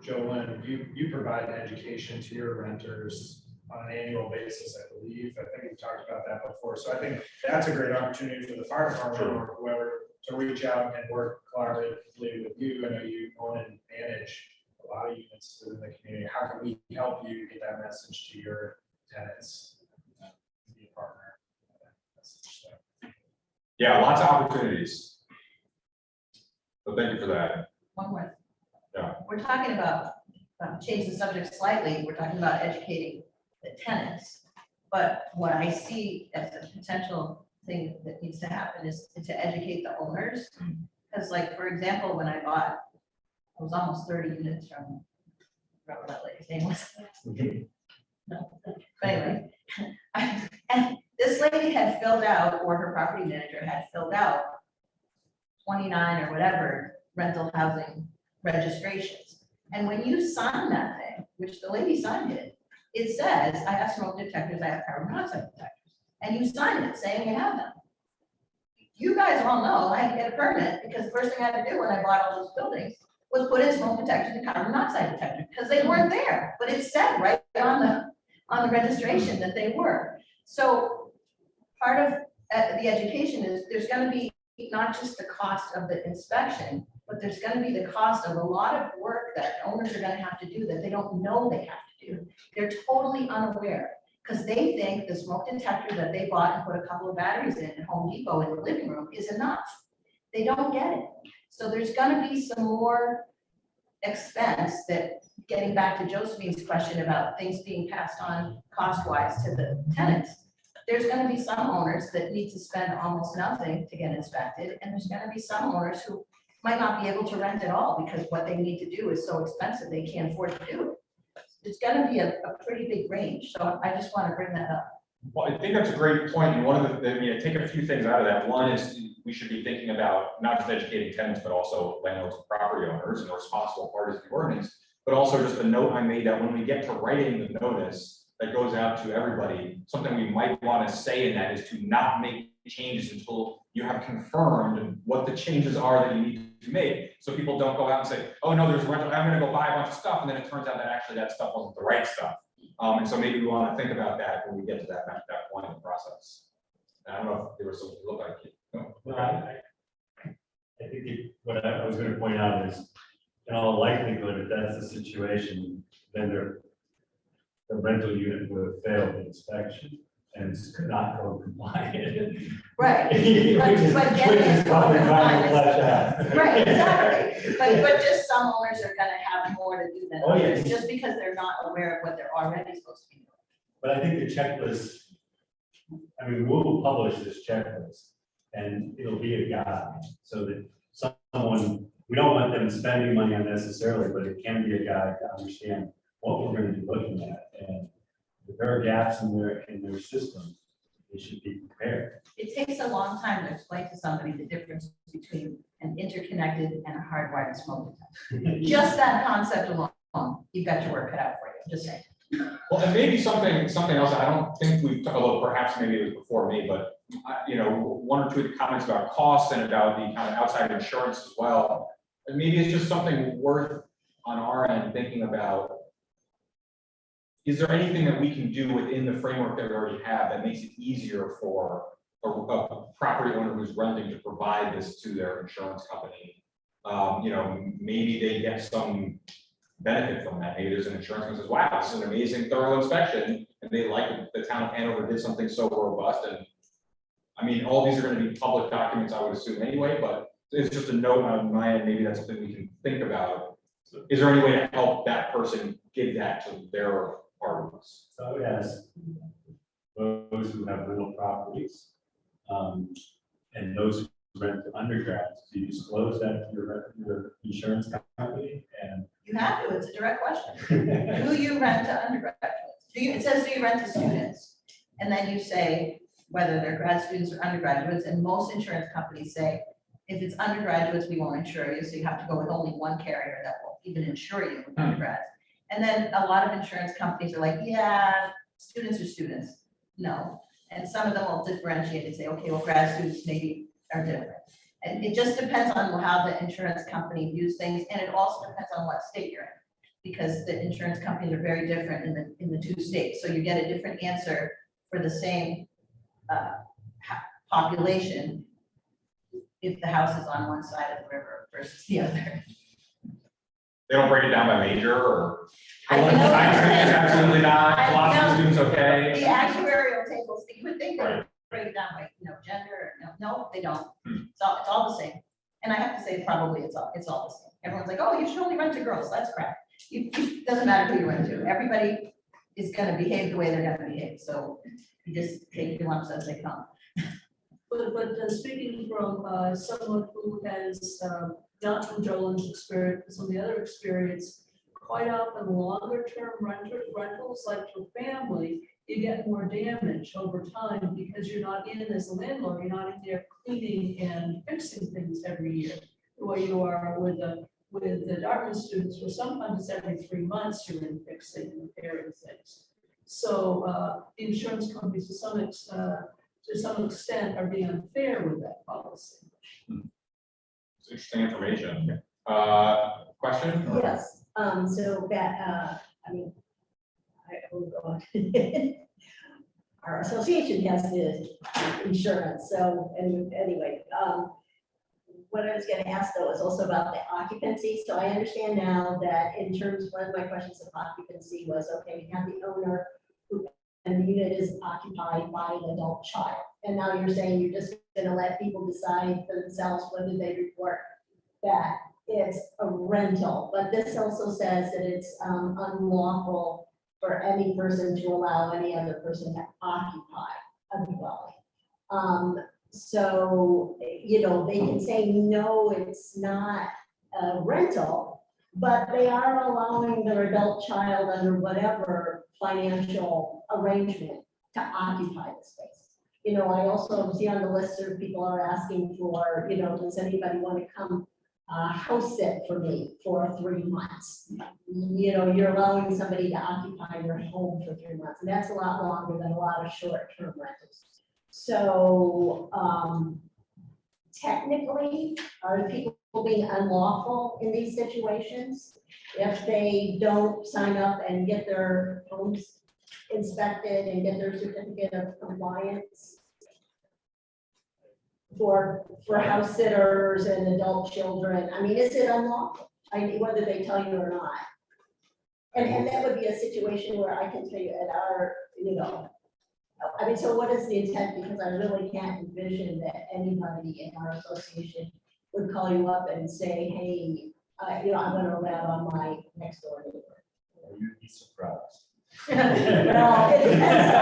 Jolyn, you provide education to your renters on an annual basis, I believe. I think we talked about that before. So I think that's a great opportunity for the fire department or whoever to reach out and work collaboratively with you. I know you own and manage a lot of units within the community. How can we help you get that message to your tenants? Be a partner. Yeah, lots of opportunities. So thank you for that. One more. Yeah. We're talking about, change the subject slightly, we're talking about educating the tenants. But what I see as a potential thing that needs to happen is to educate the owners. Because like, for example, when I bought, it was almost 30 units from, whatever that lady's name was. No, but anyway, and this lady had filled out, or her property manager had filled out 29 or whatever rental housing registrations. And when you sign that thing, which the lady signed it, it says, I have smoke detectors, I have carbon monoxide detectors. And you sign it saying you have them. You guys all know I had to get a permit because the first thing I had to do when I bought all those buildings was put in smoke detectors and carbon monoxide detectors because they weren't there, but it said right on the registration that they were. So part of the education is there's going to be not just the cost of the inspection, but there's going to be the cost of a lot of work that owners are going to have to do that they don't know they have to do. They're totally unaware because they think the smoke detector that they bought and put a couple of batteries in at Home Depot in the living room is enough. they don't get it. So there's gonna be some more expense that, getting back to Josephine's question about things being passed on cost-wise to the tenants. There's gonna be some owners that need to spend almost nothing to get inspected, and there's gonna be some owners who might not be able to rent at all because what they need to do is so expensive, they can't afford to do it. It's gonna be a pretty big range, so I just wanna bring that up. Well, I think that's a great point, and one of take a few things out of that. One is we should be thinking about not just educating tenants, but also landlords and property owners and the responsible parties of the ordinance, but also just a note I made that when we get to writing the notice that goes out to everybody, something we might want to say in that is to not make changes until you have confirmed what the changes are that you need to make. So people don't go out and say, oh no, there's rental, I'm gonna go buy a bunch of stuff, and then it turns out that actually that stuff wasn't the right stuff. And so maybe we want to think about that when we get to that point in the process. And I don't know if there was something to look like it. Well, I think what I was going to point out is, in all likelihood, if that's the situation, then the rental unit would have failed the inspection and could not go compliant. Right. Which is probably trying to flesh out. Right, exactly. But just some owners are gonna have more to do than Oh, yeah. others, just because they're not aware of what they're already supposed to be doing. But I think the checklist, I mean, we'll publish this checklist and it'll be a guide so that someone, we don't want them spending money unnecessarily, but it can be a guide to understand what we're going to be looking at. And if there are gaps in their system, they should be prepared. It takes a long time to explain to somebody the difference between an interconnected and a hardwired smoke detector. Just that concept alone, you've got your work cut out for you, just saying. Well, and maybe something else. I don't think we took a look. Perhaps maybe it was before me, but one or two of the comments about costs and about the kind of outside insurance as well. And maybe it's just something worth on our end thinking about. Is there anything that we can do within the framework that we already have that makes it easier for a property owner who's renting to provide this to their insurance company? Maybe they get some benefit from that. Maybe there's an insurance company that says, wow, this is an amazing thorough inspection, and they like that the town of Hanover did something so robust. And I mean, all these are going to be public documents, I would assume anyway, but it's just a note on my end. Maybe that's something we can think about. Is there any way to help that person give that to their parties? So I would ask those who have rental properties and those who rent to undergrads, do you disclose that to your insurance company? And You have to, it's a direct question. Do you rent to undergraduates? It says, do you rent to students? And then you say whether they're grad students or undergraduates, and most insurance companies say, if it's undergraduates, we won't insure you, so you have to go with only one carrier that will even insure you with undergrads. And then a lot of insurance companies are like, yeah, students are students. No. And some of them will differentiate and say, okay, well, grad students maybe are different. And it just depends on how the insurance company views things, and it also depends on what state you're in, because the insurance companies are very different in the two states. So you get a different answer for the same population if the house is on one side of the river versus the other. They don't break it down by major, or I know. science students absolutely not, I philosophy know. students okay. The actuarial tables, you would think they Right. would break it down by, gender, no, they don't. It's all the same. And I have to say, probably it's all the same. Everyone's like, oh, you should only rent to girls. That's crap. It doesn't matter who you rent to. Everybody is gonna behave the way they're gonna behave. So you just take your lumps as they come. But speaking from someone who has not from Jolin's experience, but some of the other experience, quite often longer term rentals, like for family, you get more damage over time because you're not in as a landlord, you're not in there cleaning and fixing things every year. The way you are with the Dartmouth students, where sometimes it's every 3 months you're in fixing and repairing things. So the insurance companies to some extent are being unfair with that policy. It's interesting information. Question? or- Yes, so that, I will go on. Our association has the insurance, so, and anyway, what I was gonna ask though is also about the occupancy. So I understand now that in terms, one of my questions of occupancy was, okay, we have the owner who, and the unit is occupied by an adult child. And now you're saying you're just gonna let people decide for themselves whether they report that it's a rental. But this also says that it's unlawful for any person to allow any other person to occupy a dwelling. So, you know, they can say, no, it's not a rental, but they are allowing their adult child under whatever financial arrangement to occupy the space. You know, I also see on the list that people are asking for, you know, does anybody want to come house sit for me for 3 months? You know, you're allowing somebody to occupy your home for 3 months, and that's a lot longer than a lot of short-term rentals. So technically, are people being unlawful in these situations if they don't sign up and get their homes inspected and get their certificate of compliance for house sitters and adult children? I mean, is it unlawful? I mean, whether they tell you or not. And that would be a situation where I can tell you at our, you know, I mean, so what is the intent? Because I really can't envision that anybody in our association would call you up and say, hey, you know, I'm going to allow on my next door neighbor. You'd be surprised. Well, it depends.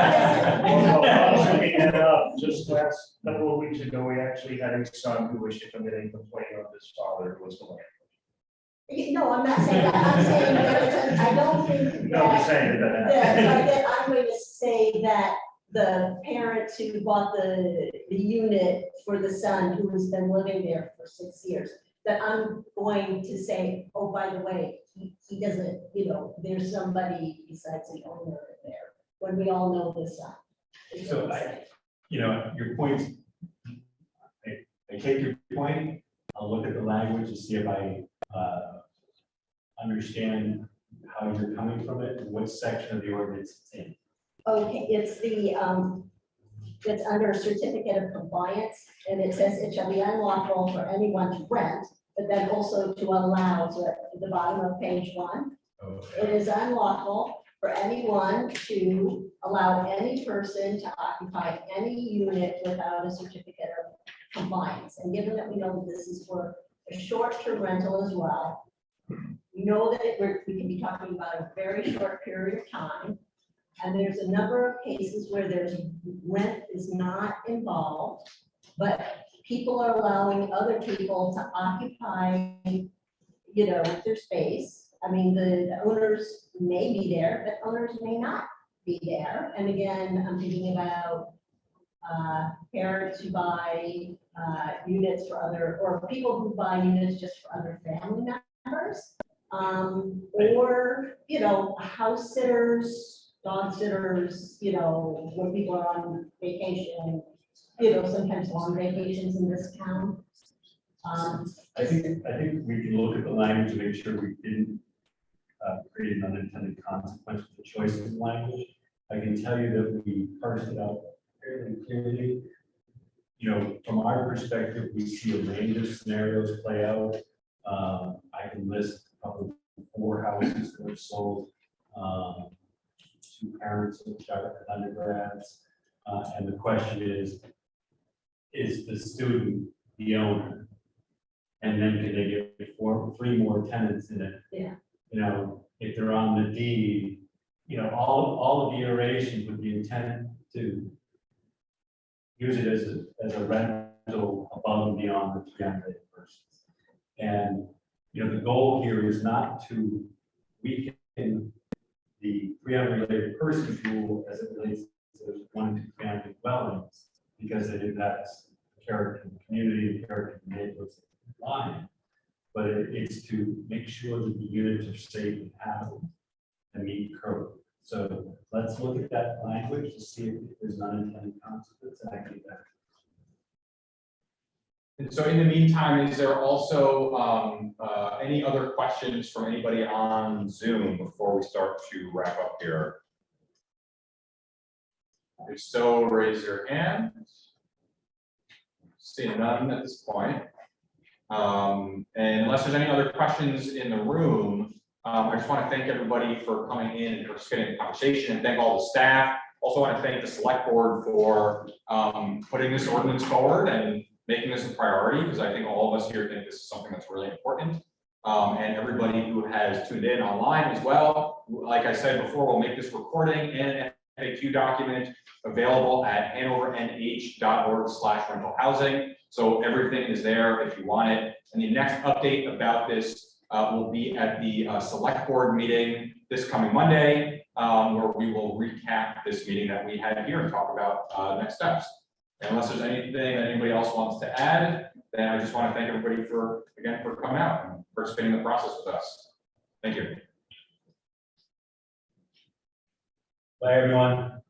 I was looking at just last couple of weeks ago, we actually had a son who wished to come in and complain of his father who was the landlord. No, I'm not saying that. I'm saying that I don't think No, I'm just saying that. I'm going to say that the parents who bought the unit for the son who has been living there for 6 years, that I'm going to say, oh, by the way, he doesn't, you know, there's somebody besides the owner there, when we all know the son. So you know, your point, I take your point. I'll look at the language to see if I understand how you're coming from it and what section of the ordinance it's in. Okay, it's the, it's under certificate of compliance, and it says it shall be unlawful for anyone to rent, but then also to allow, so at the bottom of page 1, it is unlawful for anyone to allow any person to occupy any unit without a certificate of compliance. And given that we know that this is for a short-term rental as well, we know that we can be talking about a very short period of time. And there's a number of cases where there's rent is not involved, but people are allowing other people to occupy, you know, their space. I mean, the owners may be there, but owners may not be there. And again, I'm thinking about parents who buy units for other, or people who buy units just for other family members, or, you know, house sitters, dog sitters, you know, when people are on vacation, you know, sometimes long vacations in this town. I think we can look at the language to make sure we didn't create an unintended consequence with the choice of language. I can tell you that we parsed it out fairly clearly. You know, from our perspective, we see a range of scenarios play out. I can list probably 4 houses that are sold. 2 parents which are undergrads, and the question is the student the owner? And then can they get 3 more tenants in it? Yeah. You know, if they're on the deed, you know, all of the iterations with the intent to use it as a rental above and beyond the 3 unrelated persons. And, you know, the goal here is not to weaken the 3 unrelated persons rule as it relates to 1 and 2 family dwellings, because it impacts the character of the community and character of the neighborhoods line. But it's to make sure that the units are safe and habitable and meet code. So let's look at that language to see if there's an unintended consequence, and I think that. And so in the meantime, is there also any other questions from anybody on Zoom before we start to wrap up here? If so, raise your hand. See none at this point. And unless there's any other questions in the room, I just want to thank everybody for coming in and participating in the conversation, and thank all the staff, Also want to thank the select board for putting this ordinance forward and making this a priority, because I think all of us here think this is something that's really important. And everybody who has tuned in online as well. Like I said before, we'll make this recording and FAQ document available at hanovernh.org/rental housing. So everything is there if you want it. And the next update about this will be at the select board meeting this coming Monday, where we will recap this meeting that we had here and talk about next steps. And unless there's anything that anybody else wants to add, then I just want to thank everybody for coming out and participating in the process with us. Thank you. Bye, everyone.